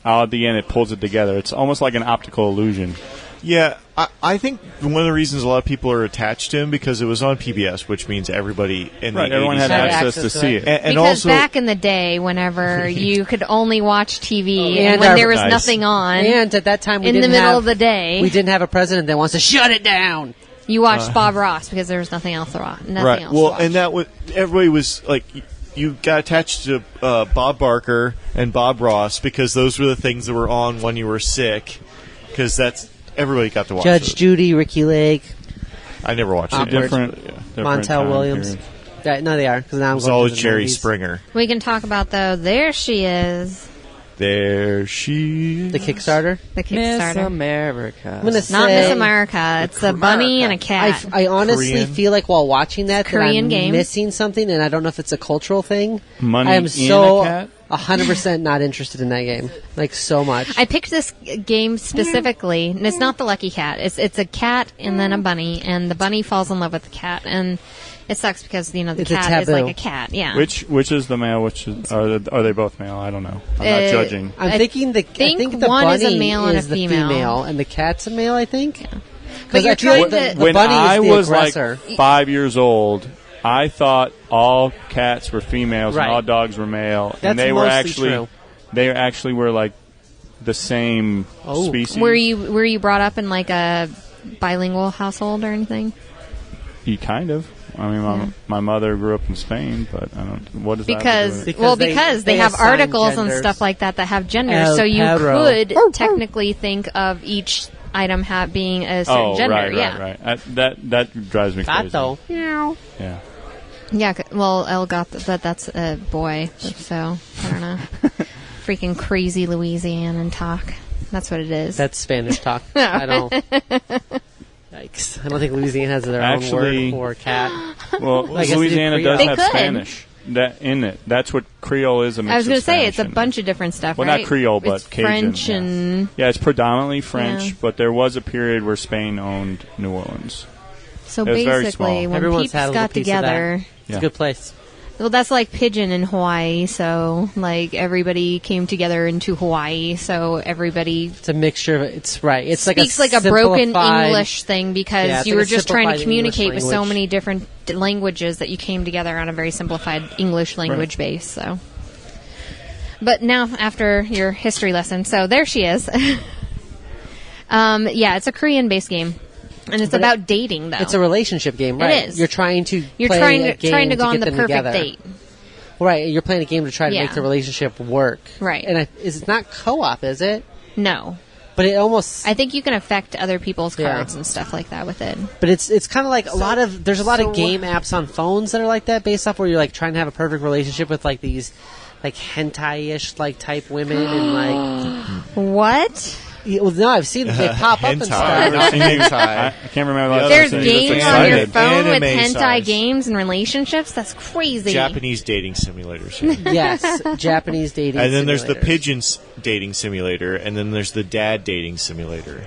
at the end it pulls it together. It's almost like an optical illusion. Yeah, I think one of the reasons a lot of people are attached to him because it was on PBS, which means everybody in the everyone 80s had had access to access to see it. it. And because also, back in the day, whenever you could only watch TV And and when our- there was Nice. nothing on And at that time, we in the didn't middle have, of the day, we didn't have a president that wants to shut it down. you watched Bob Ross because there was nothing else to watch. Nothing right? else Well, to watch. and that was everybody was like. You got attached to Bob Barker and Bob Ross because those were the things that were on when you were sick. Because that's everybody got to watch. Judge it. Judy, Ricky Lake, I never watched it. Awkward. Different Montel time Williams. period. No, they are. Because now It I'm was going always to the Jerry 90s. Springer. we can talk about though. There she is, There she is. The Kickstarter. the Miss Kickstarter. America. I'm gonna Not say, Miss America. It's a bunny and a cat. I honestly Korean. feel like while watching that, Korean I'm game. missing something, and I don't know if it's a cultural thing. Money I am in so a cat? 100% not interested in that game, like so much. I picked this game specifically, and it's not the Lucky Cat. It's a cat and then a bunny, and the bunny falls in love with the cat, and it sucks because the It's a cat is taboo. like a cat. Yeah. Which is the male? Which is, are they both male? I don't know. I'm not judging. I'm I thinking I think think the one is bunny a male and a is the female. and the cat's a male. I think. But Because you're I feel like trying to- the When bunny I is the was aggressor. like 5 years old, I thought all cats were females Right. and all dogs were male, That's and they were mostly actually true. they actually were like the same Oh. species. were you brought up in like a bilingual household or anything? Kind of. I mean, my mother grew up in Spain, but I don't. What does Because that? Because they they have assign articles and genders. stuff like that have genders, El so you perro. could technically think of each item being a certain gender. right, yeah. right. That drives me crazy. Gato. Yeah. Yeah, well, El got that's a boy, so I don't know. Freaking crazy Louisianan talk. That's what it is. That's Spanish talk. I don't. Yikes! I don't think Louisiana has their Actually- own word for cat. Well, I guess Louisiana they does Creole. have They could. Spanish in it. That's what Creole is. A mix I was going going to to say it's a bunch of different stuff, Well, right? not Creole, but it's Cajun. French yeah. and Yeah, it's predominantly French, Yeah. but there was a period where Spain owned New Orleans. so It was very basically small. when Everyone's peeps had a little got piece of that. together. It's Yeah. a good place. Well, that's like pigeon in Hawaii. So, like, everybody came together into Hawaii. So everybody It's a mixture of it's right. It's speaks like like a broken simplified- English thing because Yeah, it's you like were a just trying to simplified communicate English with so language. many different languages that you came together on a very simplified English language base. So, but now after your history lesson, so there she is. Yeah, it's a Korean-based game, and it's But about dating, though. It's a relationship game, right? is. You're trying to You're play trying a to game trying to go on get the them perfect together. date. Right, you're playing a game to try to Yeah. make the relationship work. Right. And it's not co-op, is it? No, But it almost. I think you can affect other people's Yeah. cards and stuff like that with it. But it's kind of like there's a lot of game apps on phones that are like that, based off where you're like trying to have a perfect relationship with like these like hentai-ish like type women and like. What? Yeah, well, no, I've seen them. They pop up and Hentai. stuff. Not I hentai. can't remember the last There's time. games That's on your excited. phone with Anime hentai size. games and relationships. That's crazy. Japanese dating simulators. Yes, Japanese dating. And then there's the simulators. pigeons dating simulator, and then there's the dad dating simulator.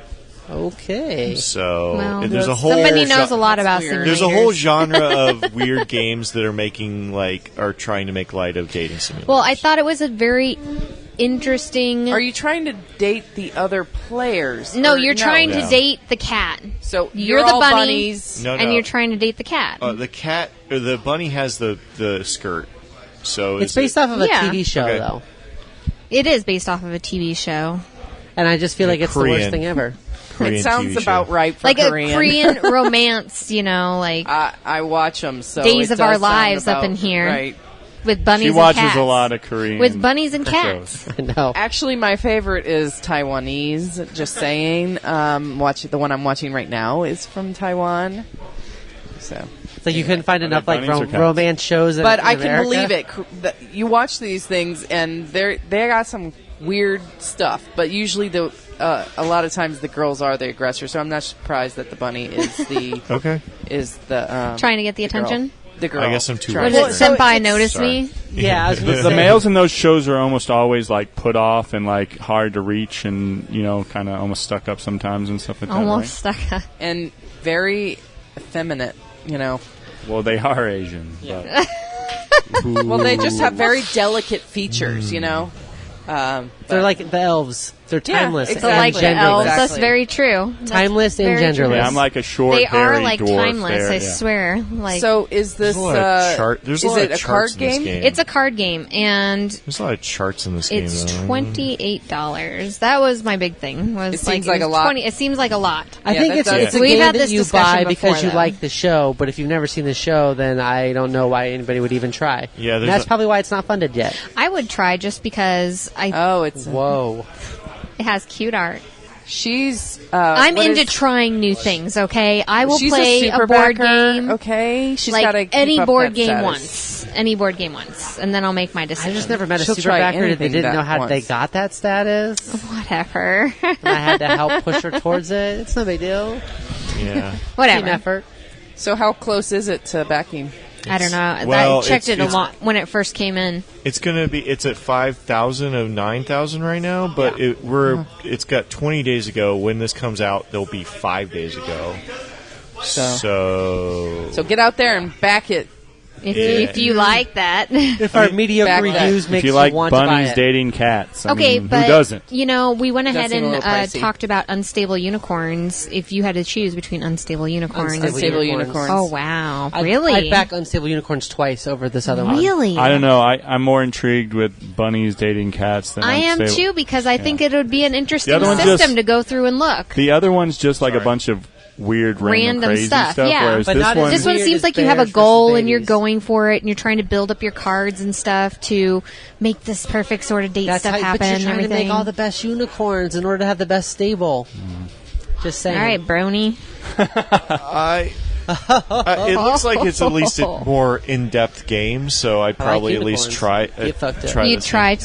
Okay. So Well, there's a whole somebody knows a lot about weird. simulators. There's a whole genre of weird games that are trying to make light of dating simulators. Well, I thought it was a very interesting. Are you trying to date the other players? No, Or- you're trying to No. date the cat. So You're the all bunny. bunnies. No, And no. you're trying to date the cat. the cat or the bunny has the skirt. So It's based off of a Yeah. TV show, Okay. though, It is based off of a TV show. and I just feel like it's the worst Korean. thing ever. It sounds about right for Like Korean. a Korean romance, like I watch them. So Days it of Our does sound Lives up about in here. Right. with bunnies She and watches cats. a lot of Korean With bunnies and cats. shows. I know. Actually, my favorite is Taiwanese. Just saying. The one I'm watching right now is from Taiwan. So, It's like you couldn't find Are enough they like bunnies or cats? romance shows. but in I can America. believe it. You watch these things, and they got some weird stuff. But usually, a lot of times the girls are the aggressor. So I'm not surprised that the bunny is the Okay. Trying to get the attention. The girl. I guess I'm too What Well, is it? so Senpai it's- notice Sorry. me? Yeah, I was gonna The say. males in those shows are almost always like put off and like hard to reach and kind of almost stuck up sometimes and stuff like that. Almost Right? stuck up. and very effeminate. Well, they are Asian. But Well, they just have very delicate features. They're like the elves. They're timeless. exactly. and Like the genderless. elves. Exactly. That's very true. That's Timeless and very true. genderless. Yeah, I'm like a short, They hairy are like dwarf timeless. there, I yeah. swear. Like So is this? There's a lot of chart. There's is a lot it of a card charts in this game? it's a card game, and There's a lot of charts in this it's game. though. $28. That was my big thing. Was It seems like was a lot. 20, it seems like a lot. I Yeah, think that it's does. a We've game had that this you discussion buy before, because you though. like the show, but if you've never seen the show, then I don't know why anybody would even try. Yeah, And there's that's a- probably why it's not funded yet. I would try just because Oh, it's Whoa. it has cute art. she's. I'm what into is- trying new things. Okay, I will She's play a super board backer, game. Okay, she's Like gotta keep any up board that game status. once, any board game once, and then I'll make my I decision. just never met a She'll super try backer that anything didn't that know how they once. got that status. Whatever. And I had to help push her towards it. It's no big deal. Yeah. Team Whatever. effort. So how close is it to backing? I don't know. Well, I checked it a it's- lot when it first came in. It's it's at 5,000 of 9,000 right now, but it's got 20 days ago. When this comes out, there'll be 5 days ago. So get out there and back it. If you like that. If our mediocre back that. reviews If makes you like want to buy bunnies it. dating cats, I Okay, mean, but who doesn't? you know, we went ahead seem a and little pricey. talked about unstable unicorns. If you had to choose between unstable unicorns, Unstable unicorns. oh wow, I'd- really? I'd back Unstable Unicorns twice over this other one. Really? I don't know. I'm more intrigued with bunnies dating cats than I am unstable. too, because I think it would be an interesting other one's system just- to go through and look. The other one's just like a bunch of weird, random crazy stuff, yeah. whereas But this not as one, This one Weird seems as like you have a bears goal versus and you're babies. going for it, and you're trying to build up your cards and stuff to make this perfect sort of date That's stuff how, happen but you're and trying everything. to make all the best unicorns in order to have the best stable. Just saying. All right, Brony. it looks like it's at least a more in-depth game. So I'd probably at least try. unicorns. You fucked it. try You this tried.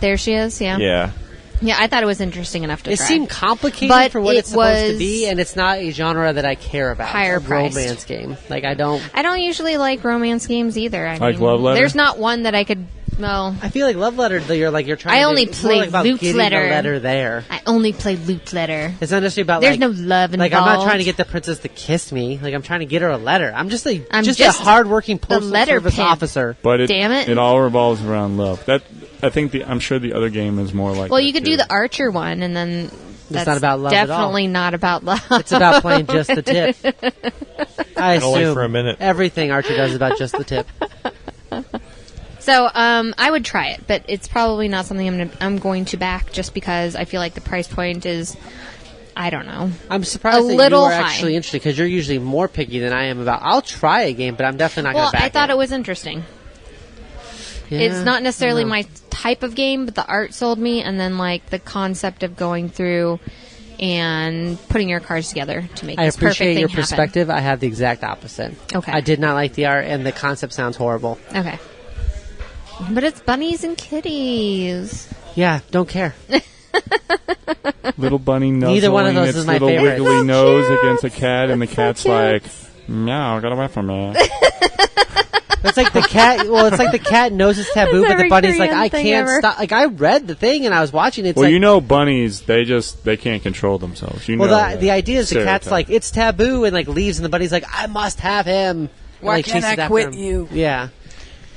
There she is. Yeah. Yeah. Yeah, I thought it was interesting enough to It try. seemed complicated But for what it it's supposed to was be, and it's not a genre that I care about. higher a priced. romance game. Like I don't. I don't usually like romance games either. I Like mean, Love Letter? There's not one that I could. Well, I feel like Love Letter. You're trying. I to only it's more play like about Loot getting Letter. the letter there. I only play Loot Letter. It's not necessarily about. There's like, no love Like I'm not involved. trying to get the princess to kiss me. Like I'm trying to get her a letter. I'm just a I'm just just a hardworking the postal letter service pimp. officer. but Damn it. it all revolves around love. That I think I'm sure the other game is more like. Well, that, you could too. do the Archer one, and then that's not about love at all. definitely not about love. It's about playing just the tip. I assume only for a minute. everything Archer does is about just the tip. So, I would try it, but it's probably not something I'm going to back just because I feel like the price point is, I don't know. I'm surprised A that little you are high. actually interested because you're usually more picky than I am about. I'll try a game, but I'm definitely not Well, going to back I thought it was interesting. Yeah, It's not necessarily I don't know. my type of game, but the art sold me, and then like the concept of going through and putting your cards together to make I this perfect appreciate thing your happen. perspective. I have the exact opposite. Okay. I did not like the art, and the concept sounds horrible. Okay. But it's bunnies and kitties. Yeah, don't care. little bunny nuzzling Neither one of those its is my little favorite. wiggly So nose cute. against a cat, and the so cat's cute. like, "Meow, get away from me." It's like the cat. Well, it's like the cat knows it's taboo, That's but the every bunny's like, Korean I thing can't ever. stop. Like I read the thing and I was watching it. It's Well, like, you know, bunnies they can't control themselves. You well, know the idea is the cat's stereotype. like it's taboo and like leaves, and the bunny's like, I must have him. And, Why like, can't chases I after quit him. you? Yeah.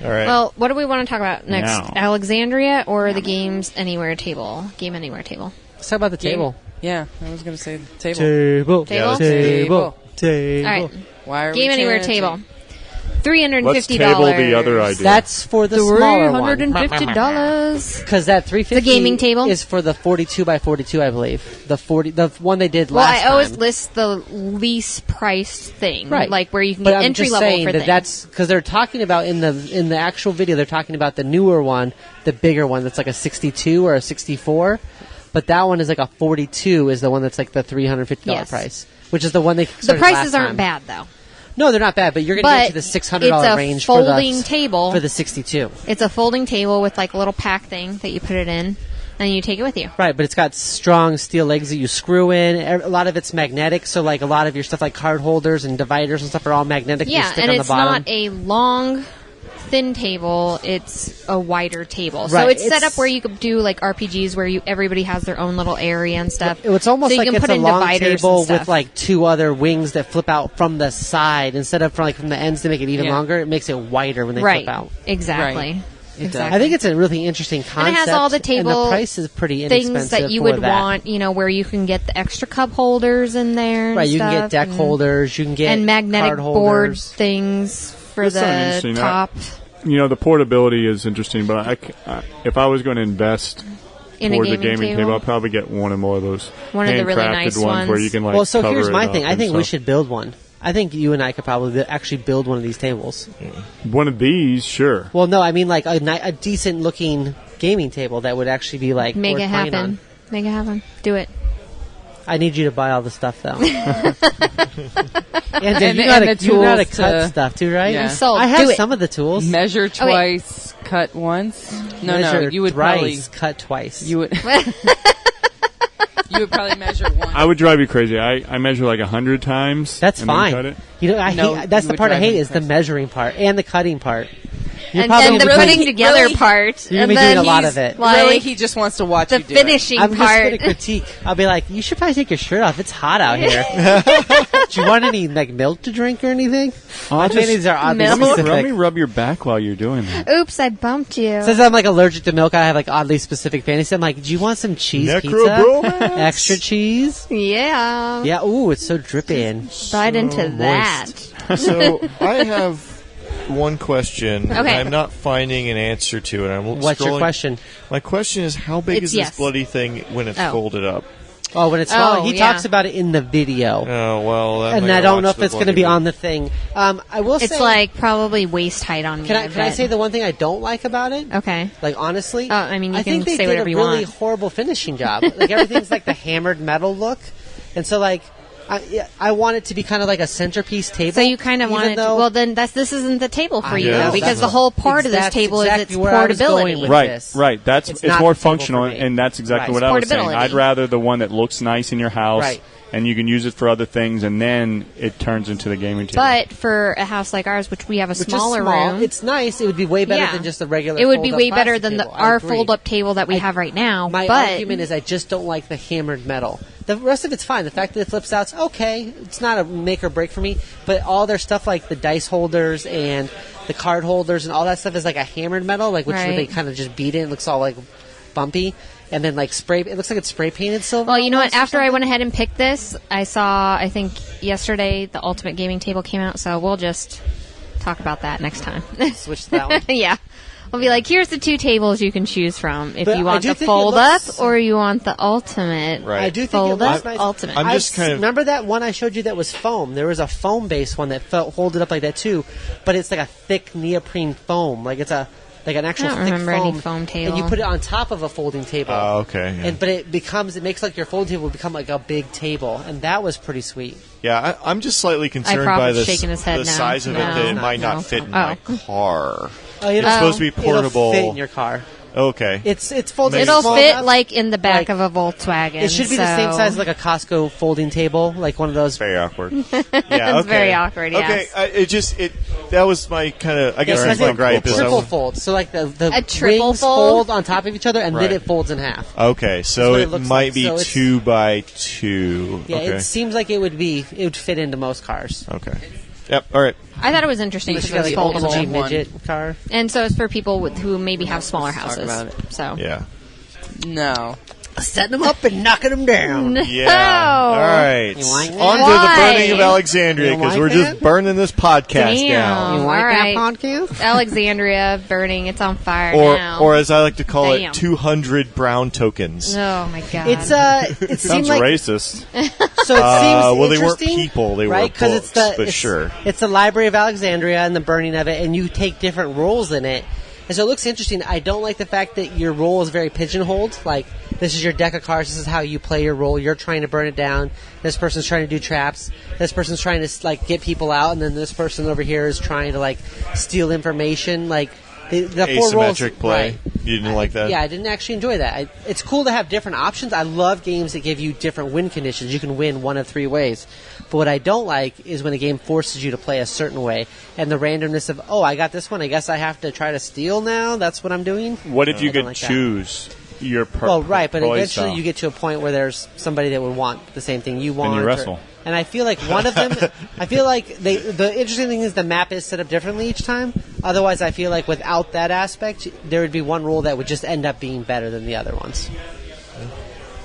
All right. Well, what do we want to talk about next? Now. Alexandria or the Games Anywhere table? Game Anywhere table. Let's talk about the table. Yeah, I was going to say the table. Table. Table? Table. Table. All right. Why are Game we Anywhere changing? table. $350. Let's table the other idea. That's for the smaller one. $350. Because that 350 The gaming table? is for the 42 by 42, I believe. The one they did Well, last I always time. list the least priced thing, Right. like where you can But get I'm entry just level saying for that things. that's because they're talking about in the actual video they're talking about the newer one, the bigger one that's like a 62 or a 64, but that one is like a 42 is the one that's like the $350 Yes. price, which is the one they the started prices last aren't time. bad though. No, they're not bad, but you're going to But get to the $600 it's a range for folding the table. for the 62. It's a folding table with like a little pack thing that you put it in, and you take it with you. Right, but it's got strong steel legs that you screw in. A lot of it's magnetic, so like a lot of your stuff like card holders and dividers and stuff are all magnetic. You Yeah, stick and on it's the bottom. not a long, thin table. It's a wider table. So Right, it's set it's- up where you could do like RPGs where everybody has their own little area and stuff. It's almost so you like can it's put a in long dividers and table stuff. with like two other wings that flip out from the side instead of from the ends to make it even Yeah. longer. It makes it wider when they right, flip out. exactly. Exactly. I think it's a really interesting concept. And it has all the table and the price is pretty inexpensive things that you for would that. want, where you can get the extra cup holders in there. And Right, you can get stuff, deck holders, you can get and magnetic card board holders. things for That's something the interesting. top The portability is interesting, but if I was going to invest in a toward the gaming gaming table, I'd probably get one or more of those One of the really handcrafted nice ones where ones. you can like. Well, so cover here's it my up thing. I and think we stuff. should build one. I think you and I could probably actually build one of these tables. One of these, sure. Well, no, I mean like a decent looking gaming table that would actually be like Make worth it playing happen. on. Make it happen. Do it. I need you to buy all the stuff though. And And you the know how to tools cut to- stuff too, right? Yeah. Sold. I have Do it. some of the tools. Measure Oh, wait. twice, cut once. No, Measure you would thrice, cut twice. you would you would probably measure once. I would drive you crazy. I measure like 100 times. That's and then fine. cut it. I No, hate, that's you the would part I drive hate me is the crazy. measuring part and the cutting part. You're And probably then the gonna be putting doing- together really- part. You're and gonna be doing then a lot he's of it. Like, really, he just wants to watch the you do finishing I'm just part. going to critique. I'll be like, you should probably take your shirt off. It's hot out here. Do you want any like milk to drink or anything? My panties are oddly Milk? Let specific. me rub your back while you're doing that. Oops, I bumped you. Since I'm like allergic to milk, I have like oddly specific panties. So I'm like, do you want some cheese Necro pizza? Extra cheese? Yeah. Yeah. Ooh, it's so dripping. Bite into moist. that. So I have one question. Okay. I'm not finding an answer to it. I'm What's your scrolling. question? My question is, how big It's is this yes. bloody thing when it's Oh. folded up? Oh, when it's Oh, small, he yeah. talks about it in the video. Oh well, then And I don't know if it's going to be on the thing. I will say, It's like probably waist height on me. can I bet. say the one thing I don't like about it? Okay. Like honestly, I mean, you I think can they say did whatever a you really want. horrible finishing job. Like everything's like the hammered metal look, and so like I want it to be kind of like a centerpiece table. So you kind of even want it. though- Well, then this isn't the table for I you know, though, because that's the whole part of this that's table exactly is its where I was going portability. with Right, this. right. It's not more the table functional, for me. and that's exactly Right. what I was saying. Portability. I'd rather the one that looks nice in your house, Right. and you can use it for other things, and then it turns into the gaming table. But for a house like ours, which we have a Which is smaller small. room, It's nice. It would be way better Yeah. than just the regular. it would be fold-up way better plastic than table. I our agree. fold-up table that we have right now. My but argument is I just don't like the hammered metal. The rest of it's fine. The fact that it flips out's okay. It's not a make or break for me. But all their stuff like the dice holders and the card holders and all that stuff is like a hammered metal, like which Right. they kind of just beat it. It looks all like bumpy. And then like spray. It looks like it's spray painted silver. Well, you know what? almost or After I something. went ahead and picked this, I think yesterday the Ultimate Gaming Table came out, so we'll just talk about that next time. Switch to that one. Yeah. We'll be like, here's the two tables you can choose from if But you I want do the think it fold looks- up or you want the Ultimate. Right. I do think Fold it looks up, nice. Ultimate. I'm just kind of- remember that one I showed you that was foam. There was a foam based one that felt folded up like that too, but it's like a thick neoprene foam. Like it's like an actual I don't thick remember foam. any foam table. And you put it on top of a folding table. Oh, okay. Yeah. But it makes like your folding table become like a big table, and that was pretty sweet. Yeah, I'm just slightly concerned by Prophet's the shaking his head the no. size of it No. that it might No. not fit in Oh. my car. Oh, It's supposed to be portable. It'll fit in your car. Okay. It's folded. It'll small fit enough. like in the back like- of a Volkswagen. It should be the same so- size as like a Costco folding table, like one of those. Very awkward. Yeah, okay. very awkward, Okay, yes. that was my kind of. I guess Yeah, that's my gripe. Is triple I, fold. So like the A triple wings fold? fold on top of each other, and Right. then it folds in half. okay, so what it it looks might like. be So it's- 2 by 2. Yeah, okay. it seems like it would fit into most cars. Okay. Yep. All right. I thought it was interesting Unless because you it got was like an foldable. LG one. midget car. And so it's for people who maybe have smaller houses. about it. So Yeah. No. Setting them up and knocking them down. Yeah. All right. You like On that? to the Why? burning of Alexandria You because like we're that? just burning this podcast Damn. down. You like All right. that podcast? Alexandria burning, it's on fire Or, now. or as I like to call Damn. it, 200 brown tokens. oh my god. It's it Sounds seems like racist. so. It seems Well, they weren't interesting, people; they were right? books. But sure. It's the Library of Alexandria and the burning of it, and you take different roles in it. And so it looks interesting. I don't like the fact that your role is very pigeonholed. Like, this is your deck of cards. This is how you play your role. You're trying to burn it down. This person's trying to do traps. This person's trying to, like, get people out. And then this person over here is trying to, like, steal information. Like, the four roles. Asymmetric play. Right. You didn't like that? Yeah, I didn't actually enjoy that. It's cool to have different options. I love games that give you different win conditions. You can win one of 3 ways. But what I don't like is when a game forces you to play a certain way. And the randomness of, oh, I got this one. I guess I have to try to steal now. That's what I'm doing. What if you I don't could like that. choose your Well, right, but play eventually style? you get to a point where there's somebody that would want the same thing you want. you or- wrestle. And I feel like one of them, I feel like the interesting thing is the map is set up differently each time. Otherwise, I feel like without that aspect, there would be one rule that would just end up being better than the other ones.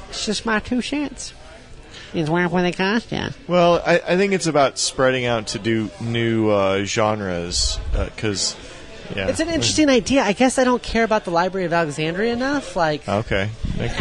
It's just my 2 cents. It's where they cost, yeah. Well, I think it's about spreading out to do new genres, because... Yeah. It's an interesting idea. I guess I don't care about the Library of Alexandria enough. Like, okay. Ow. It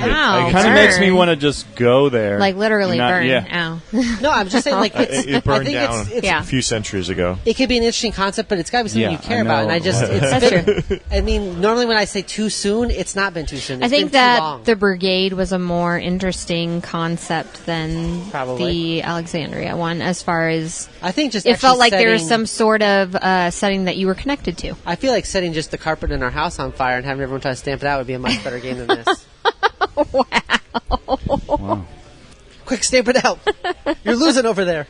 kind of makes me want to just go there. Like literally burn. Yeah. Ow. no, I'm just saying, like, it burned I think down it's Yeah. a few centuries ago. It could be an interesting concept, but it's got to be something you care I about. And know. I just, That's true. I mean, normally when I say too soon, it's not been too soon. I It's think been too that long. the Brigade was a more interesting concept than Probably. the Alexandria one, as far as I think just it felt actually like there was setting- some sort of setting that you were connected to. I feel like setting just the carpet in our house on fire and having everyone try to stamp it out would be a much better game than this. Wow. Quick, stamp it out. You're losing over there.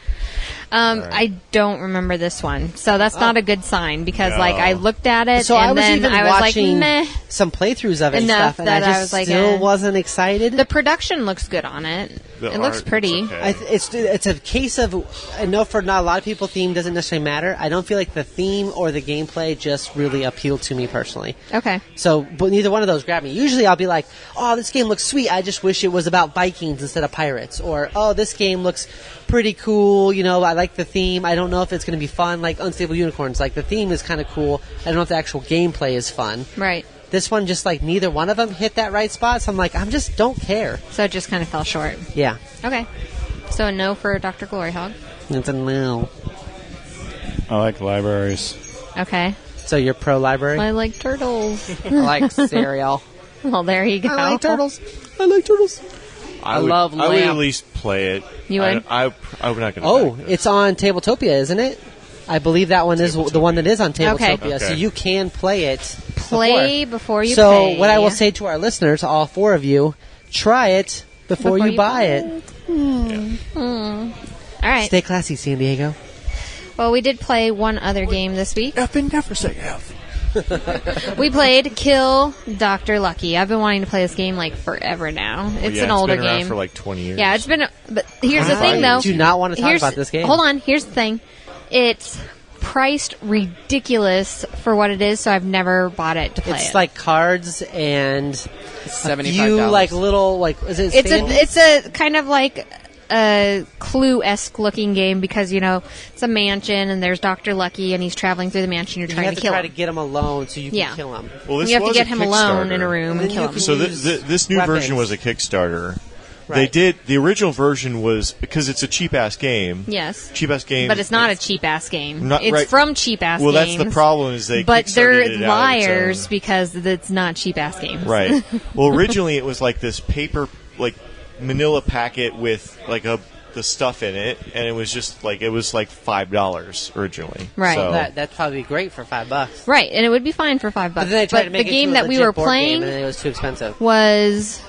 I don't remember this one, so that's not a good sign because, No. like, I looked at it So I and was then even I was like, watching meh. some playthroughs of it and Enough stuff, and I that just I was like, still wasn't excited. The production looks good on it. The It looks art pretty. looks okay. It's a case of, I know for not a lot of people theme doesn't necessarily matter. I don't feel like the theme or the gameplay just really appealed to me personally. Okay. So, but neither one of those grabbed me. Usually I'll be like, oh, this game looks sweet. I just wish it was about Vikings instead of pirates. Or, oh, this game looks pretty cool. You know, I like the theme. I don't know if it's going to be fun. Like Unstable Unicorns. Like, the theme is kind of cool. I don't know if the actual gameplay is fun. Right. This one, just like neither one of them hit that right spot. So I'm like, I just don't care. So it just kind of fell short. Yeah. Okay. So a no for Dr. GloryHoundd. It's a no. I like libraries. Okay. So you're pro library? I like turtles. I like cereal. Well, there you go. I like turtles. I like turtles. I would love at lamp. least play it. You would? I'm not going to. Oh, it's on Tabletopia, isn't it? I believe that one is the one that is on Tabletopia. Okay. So you can play it. Play before you So pay. what I will say to our listeners, all 4 of you, try it before you buy it. All right. Stay classy, San Diego. Well, we did play one other game this week. F and never say F. We played Kill Dr. Lucky. I've been wanting to play this game like forever now. It's an older been around game. for like 20 years. Yeah, it's been. But here's the thing, though. I do not want to talk Here's- about this game. Hold on. Here's the thing. It's priced ridiculous for what it is, so I've never bought it to play It's it. like cards and a $75. few like little like is it? It's a kind of like a Clue-esque looking game because it's a mansion and there's Dr. Lucky and he's traveling through the mansion. You're you trying have to to kill try him. to get him alone so you can Yeah. kill him. Well, this You have to was get a him alone in a Kickstarter. room and then kill you him. can So use this new version was a Kickstarter. Right. The original version was, because it's a cheap-ass game. Yes. Cheap-ass game. But it's not a cheap-ass game. Not It's right. from cheap-ass Well, games. that's the problem is they But Kickstarted they're it out its liars own. because it's not cheap-ass games. Right. Well, originally it was like this paper, like manila packet with like the stuff in it, and it was just like $5 originally. Right. So, That'd probably be great for $5. Right, and it would be fine for $5. But then they tried to make the it game into a that we legit were board game, playing and then it was too expensive. was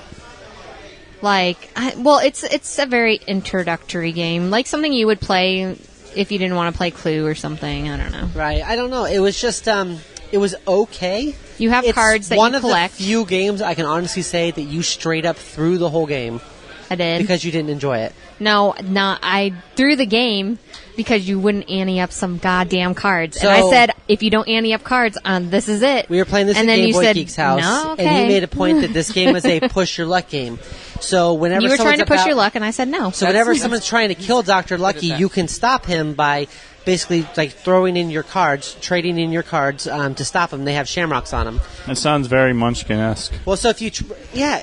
like, it's a very introductory game, like something you would play if you didn't want to play Clue or something. I don't know. Right. I don't know. It was just it was okay. You have It's cards that one you of collect. the few games I can honestly say that you straight up threw the whole game I did. because you didn't enjoy it. No, I threw the game because you wouldn't ante up some goddamn cards. And So- I said, if you don't ante up cards, this is it. We were playing this and at then Game you Boy said, Geek's house, No, okay. and he made a point that this game was a push your luck game. So whenever You were trying someone's to push about- your luck, and I said no. So whenever someone's trying to kill Dr. Lucky, you can stop him by basically like throwing in your cards, trading in your cards to stop him. They have shamrocks on them. That sounds very Munchkin-esque. Well, so if you,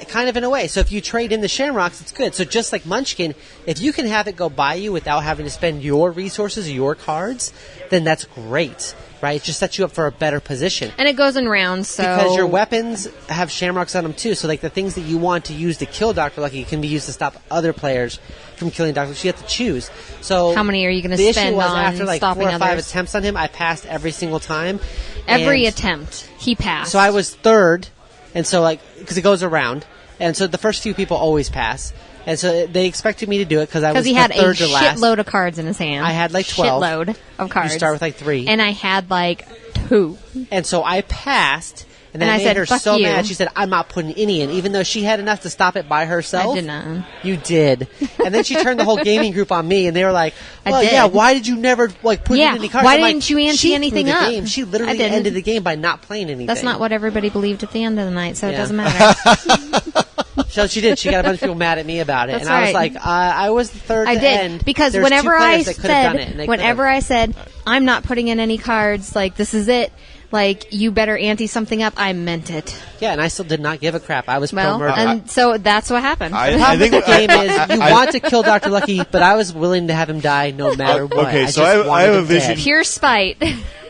kind of in a way. So if you trade in the shamrocks, it's good. So just like Munchkin, if you can have it go by you without having to spend your resources or your cards, then that's great, right? It just sets you up for a better position. And it goes in rounds, so... Because your weapons have shamrocks on them too. So like the things that you want to use to kill Dr. Lucky can be used to stop other players from killing Dr. Lucky. So you have to choose. So How many are you gonna the spend issue was on after like stopping 4 or 5 others? attempts on him, I passed every single time. Every And- attempt, he passed. so I was third, and so because it goes around, and so the first few people always pass, and so they expected me to do it because I was he the had a third to last. shitload of cards in his hand. I had like 12. Shitload of cards. You start with like 3, And I had like 2. and so I passed, And that And I made said, her "Fuck so you." mad. She said, I'm not putting any in, even though she had enough to stop it by herself. I did not. You did. And then she turned the whole gaming group on me, and they were like, I well, did. yeah, why did you never put Yeah, in any cards? why I'm like, didn't you ante she anything threw the up? game. She I literally didn't. ended the game by not playing anything. That's not what everybody believed at the end of the night, so it Yeah. doesn't matter. So she did. She got a bunch of people mad at me about it. That's and I was right. like, I was the third I to did end. because There's whenever two I players that could have done it, and said, they whenever could've. I said, I'm not putting in any cards, like this is it, like you better ante something up, I meant it. Yeah, and I still did not give a crap. I was Well, pro-murder. and so that's what happened. The I problem think with the game is you want to kill Dr. Lucky, but I was willing to have him die no matter what. Okay, so just I wanted have a him vision. dead. Pure spite.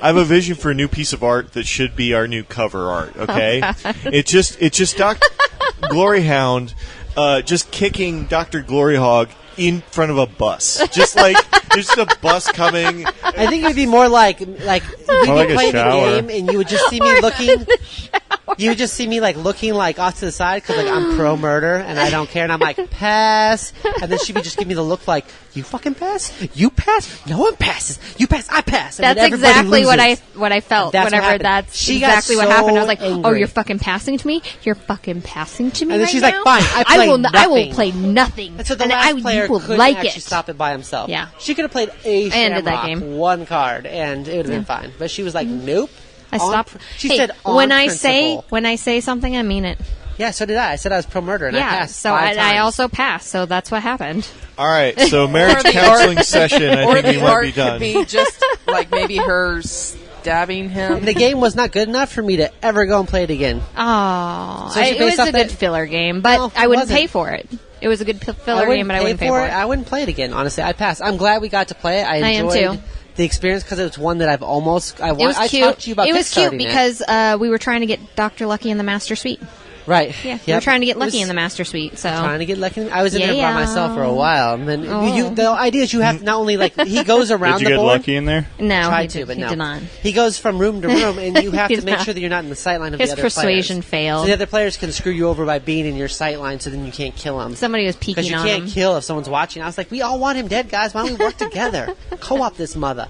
I have a vision for a new piece of art that should be our new cover art. Okay, it's just GloryHoundd just kicking Dr. GloryHoundd in front of a bus, just like there's just a bus coming. I think it would be more like we'd be like a playing the shower. game, and you would just see me looking. You would just see me like looking like off to the side because like I'm pro murder and I don't care, and I'm like pass, and then she would just give me the look like you fucking pass, you pass, no one passes, you pass, I pass. And That's then everybody exactly loses. what I felt That's what whenever happened. that's She got exactly what so happened. I was like, "Oh, angry. you're fucking passing to me. You're fucking passing to me." And then right she's like, now? "Fine, I play I will nothing." play nothing." And so the and last I player will couldn't like actually it. stop it by himself. Yeah. She could have played a I ended that Shamrock, game. one card, and it would have been fine. But she was like, nope. I stopped. She Hey, said on when principle. I say something, I mean it. Yeah, so did I. I said I was pro murder, and I Yeah. passed So 5 I times. also passed. So that's what happened. All right, so marriage Or the counseling session. I or think we the might art be done. could be just like maybe her stabbing him. The game was not good enough for me to ever go and play it again. Oh, So she it based was off a good that- filler game, but No, I it wouldn't wasn't. pay for it. It was a good filler game, but I wouldn't pay for it. I wouldn't play it again. Honestly, I passed. I'm glad we got to play it. I am enjoyed too. the experience because it was one that I've almost. It was I cute. talked to you about It was cute kickstarting because we were trying to get Dr. Lucky in the Master Suite. right. Yeah, we were Yep. trying to get It was Lucky in the Master Suite. So Trying to get lucky. I was in there by Yeah. myself for a while, and then Oh. the idea is you have to not only like he goes around Did you the get board. lucky in there? no, Tried he to, did, but he no. did not. He goes from room to room, and you have He to did make not. sure that you're not in the sight line of His the other persuasion players. failed. So the other players can screw you over by being in your sight line, so then you can't kill them. Somebody was Because peeking you on can't him. kill if someone's watching. I was like, we all want him dead, guys. Why don't we work together? Co-op this mother.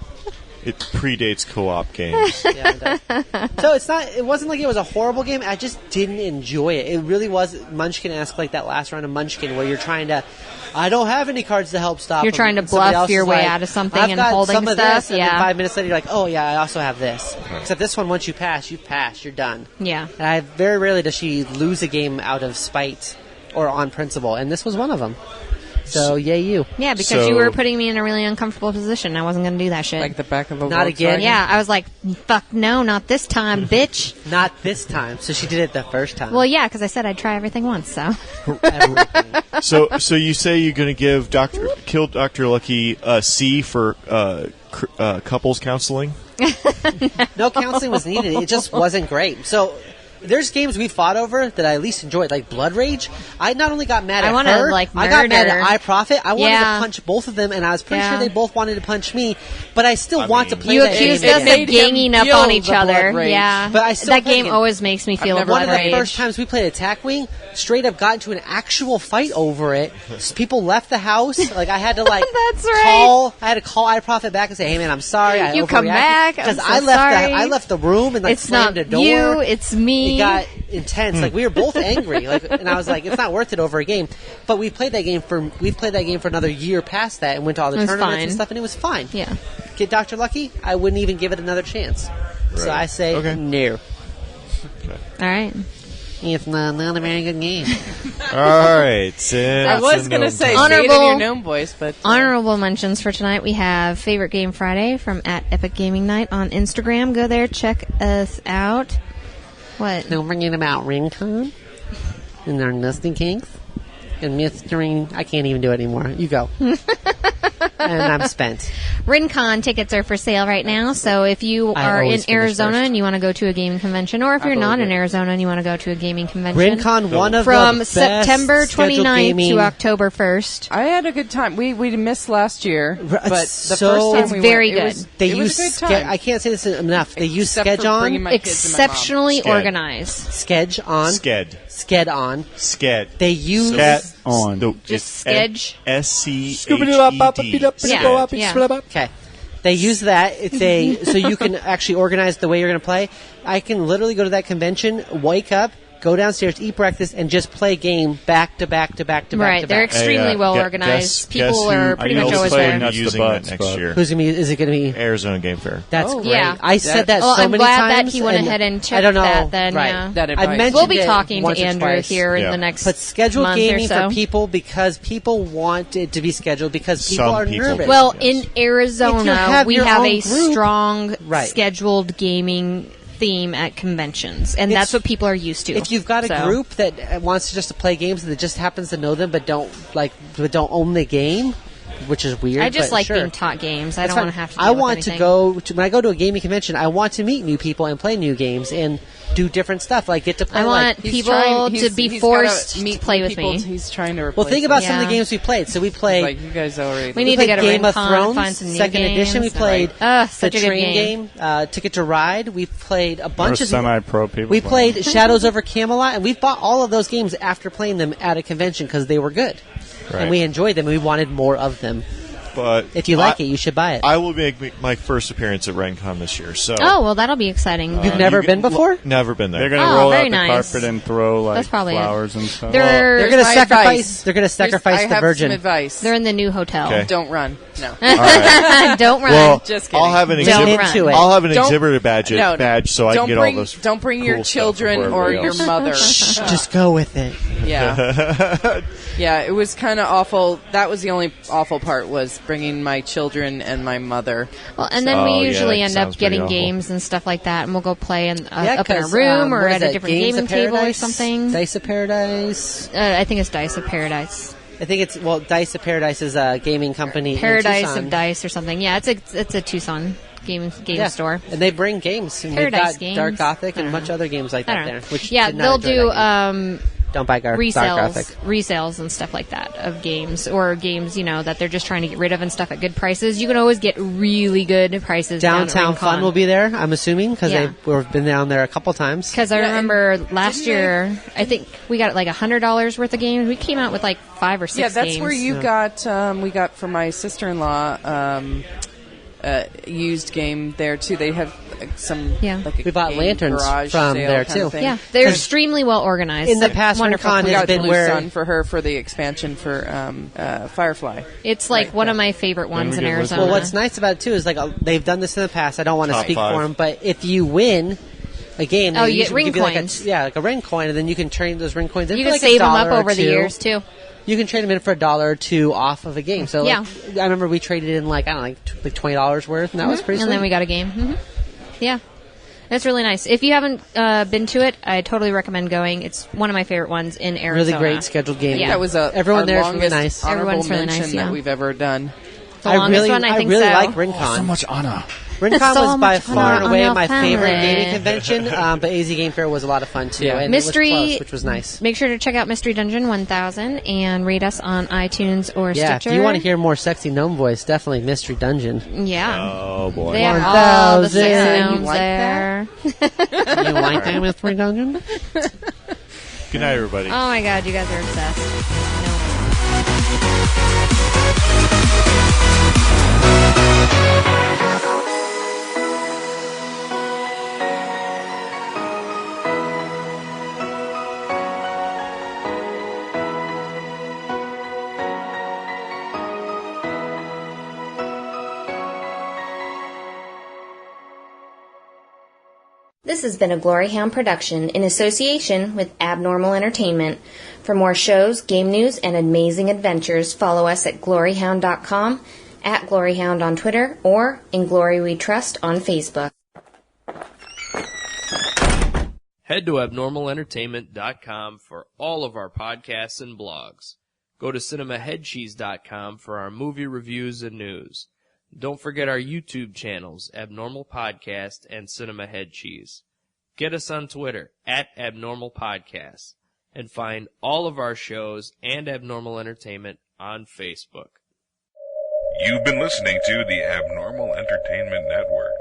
It predates co-op games. Yeah, it does. So it's not. It wasn't like it was a horrible game. I just didn't enjoy it. It really was Munchkin-esque, like that last round of Munchkin, where you're trying to. I don't have any cards to help stop. You're him. trying to And somebody bluff else your is way like, out of something I've and got holding some of stuff, This, and then yeah. 5 minutes later, you're like, oh yeah, I also have this. Except this one, once you pass, you're done. Yeah. And I very rarely does she lose a game out of spite or on principle, and this was one of them. So yay you. Yeah, because So- you were putting me in a really uncomfortable position. I wasn't going to do that shit. Like the back of a Not again. Volkswagen. yeah, I was like, fuck no, not this time, bitch. Not this time. So she did it the first time. Well, yeah, because I said I'd try everything once, so. Everything. So you say you're going to give kill Dr. Lucky a C for couples counseling? No counseling was needed. It just wasn't great. So there's games we fought over that I at least enjoyed, like Blood Rage. I not only got mad I at wanna, her, like, I got mad murder. at iProfit. I wanted Yeah. to punch both of them, and I was pretty Yeah. sure they both wanted to punch me. But I still want to mean- play You that accused game us again. of ganging up feel on each the other. blood rage. Yeah. But I still that play game it. always makes me feel a never blood One of the rage. first times we played Attack Wing, straight up got into an actual fight over it. People left the house. Like I had to That's right. I had to call iProfit back and say, "Hey man, I'm sorry. I You come overreacted." back. because I'm so I left sorry. I left the room and like It's not slammed the door. you, it's me. It got intense. Like we were both angry. Like, and I was like, "It's not worth it over a game." But we played that game for another year past that and went to all the It was tournaments fine. and stuff, and it was fine. Yeah. Get Dr. Lucky, I wouldn't even give it another chance. So Right. I say Okay. no. All right. It's not a very good game. All right. I was going to say, say it in Honorable- your gnome voice, but Honorable mentions for tonight. We have Favorite Game Friday from @EpicGamingNight on Instagram. Go there, check us out. What? Don't forget about Rincon and our Dusty Kings and Mystery. I can't even do it anymore. You go. And I'm spent. RinCon tickets are for sale right now, so if you I are in always finish Arizona first. and you want to go to a gaming convention, or if you're not believe in it. Arizona and you want to go to a gaming convention, Rincon, one of from the best September scheduled 29th gaming. to October 1st. I had a good time. We missed last year, but the so- first time It's we very went, good. it was, They it was use a good time. I can't say this enough. They use Except for Sked bringing on. my kids and my mom. Exceptionally Sked. organized. Sked on. Sked. Sked on. Sked. They use. Cat on. No, Just it's Sked. SCHED. Yeah. Yeah. Okay. They use that. So you can actually organize the way you're going to play. I can literally go to that convention, wake up, go downstairs, eat breakfast, and just play game back to back to back to back. Right, they're extremely well organized. People are pretty much always there. Using that next year. Who's gonna be? Is it going to be Arizona Game Fair? That's great. Yeah. I said that so I'm many glad times. that he went ahead and checked I don't know. that. Then, right. yeah. That I mentioned We'll be it talking to once or Andrew twice. here in the next But scheduled month gaming or so. for people because people want it to be scheduled because people Some are people nervous. do. Well, Yes. in Arizona, we your have own a group- strong Right. scheduled gaming theme at conventions, and that's what people are used to. If you've got a group that wants just to play games that just happens to know them but don't own the game, which is weird. I just but like sure. being taught games. I That's don't want fine. to have to. I deal with want anything. to go to when I go to a gaming convention. I want to meet new people and play new games and do different stuff. Like get to play. I want people to be forced to play with me. He's trying to replace Well, think about Yeah. some of the games we played. So we played. Like, you guys already... We need to played go to Game of Rincon, Thrones, find some new second edition. We games. played Ugh, the such a good train game. Ticket to Ride. We played a bunch of semi-pro people. We played Shadows over Camelot, and we bought all of those games after playing them at a convention because they were good, Right. and we enjoyed them. and We wanted more of them. But If you like it, you should buy it. I will make my first appearance at Rencon this year. So Oh well, that'll be exciting. You've never been before? Never been there. They're going to Oh, roll very out the nice. carpet and throw That's like probably it. flowers and stuff. They're They're going to my sacrifice. advice. They're going to sacrifice I the have virgin. some advice. they're in the new hotel. Okay. Don't run. No. All right. Don't run. Well, Just kidding. I'll have an Don't exhibit. run. Into it. I'll have an Don't- exhibitor badge No, so I can don't get bring, all those. Don't bring your cool stuff children before or everybody your else. mother. Just go with it. Yeah. Yeah, it was kind of awful. That was the only awful part, was bringing my children and my mother. Well, and then Oh, we yeah, usually that end sounds up getting pretty awful. games and stuff like that, and we'll go play up in a 'cause, room or what at is a that, different Games gaming of table or Paradise? something. Dice of Paradise. I think it's Dice of Paradise. I think it's Dice of Paradise is a gaming company. in Paradise Tucson. of Dice or something. Yeah, it's a Tucson game store. and they bring games. And Paradise they've got games. Dark Gothic I and a don't bunch know. of other games like I that don't know. there. Which Yeah, did not they'll enjoy do that game. Don't buy Dark Gothic. resales and stuff like that of games, or games that they're just trying to get rid of and stuff at good prices. You can always get really good prices. Downtown Fun will be there, I'm assuming, because Yeah. we've been down there a couple times. Because I Yeah, remember last year, I think we got like $100 worth of games. We came out with like 5 or 6 Yeah, that's games. where you got. We got for my sister-in-law used game there too. They have some. Yeah. Like a We bought game lanterns garage from sale there, kind of too. thing. Yeah, they're extremely well organized. In the They're past, wonderful. Rincon We has got been Blue where Sun for her for the expansion for Firefly. It's like one of my favorite ones in get Arizona. Well, what's nice about it too is they've done this in the past. I don't want to Top speak 5. for them, but if you win a game, Oh, they you get usually ring give you coins. like a ring coin, and then you can trade those ring coins in You for can like save them up $1 or over the $2. years too. You can trade them in for $1 or $2 off of a game. So Yeah. I remember we traded in like $20 worth, and that was pretty. And then sweet. we got a game. Yeah. It's really nice. If you haven't been to it, I totally recommend going. It's one of my favorite ones in really Arizona. great scheduled game. Yeah. That was Everyone our there is really longest nice. honorable Everyone's really mention nice, yeah. that we've ever done. The longest one, I think really so. like Rincon. So much honor. Rincon So was by much far and fun away on my your favorite planet. gaming convention, but AZ Game Fair was a lot of fun too. Yeah. And Mystery, it was close, which was nice. Make sure to check out Mystery Dungeon 1000 and rate us on iTunes or Yeah, Stitcher. if you want to hear more sexy gnome voice, definitely Mystery Dungeon. Yeah. Oh boy. They have all the 1000. sexy You gnomes like there. You like that Mystery Dungeon? Good night, everybody. Oh my god, you guys are obsessed. No. This has been a GloryHoundd production in association with Abnormal Entertainment. For more shows, game news, and amazing adventures, follow us at gloryhound.com, at GloryHoundd on Twitter, or in Glory We Trust on Facebook. Head to abnormalentertainment.com for all of our podcasts and blogs. Go to cinemaheadcheese.com for our movie reviews and news. Don't forget our YouTube channels, Abnormal Podcast and Cinema Head Cheese. Get us on Twitter, at Abnormal Podcast, and find all of our shows and Abnormal Entertainment on Facebook. You've been listening to the Abnormal Entertainment Network.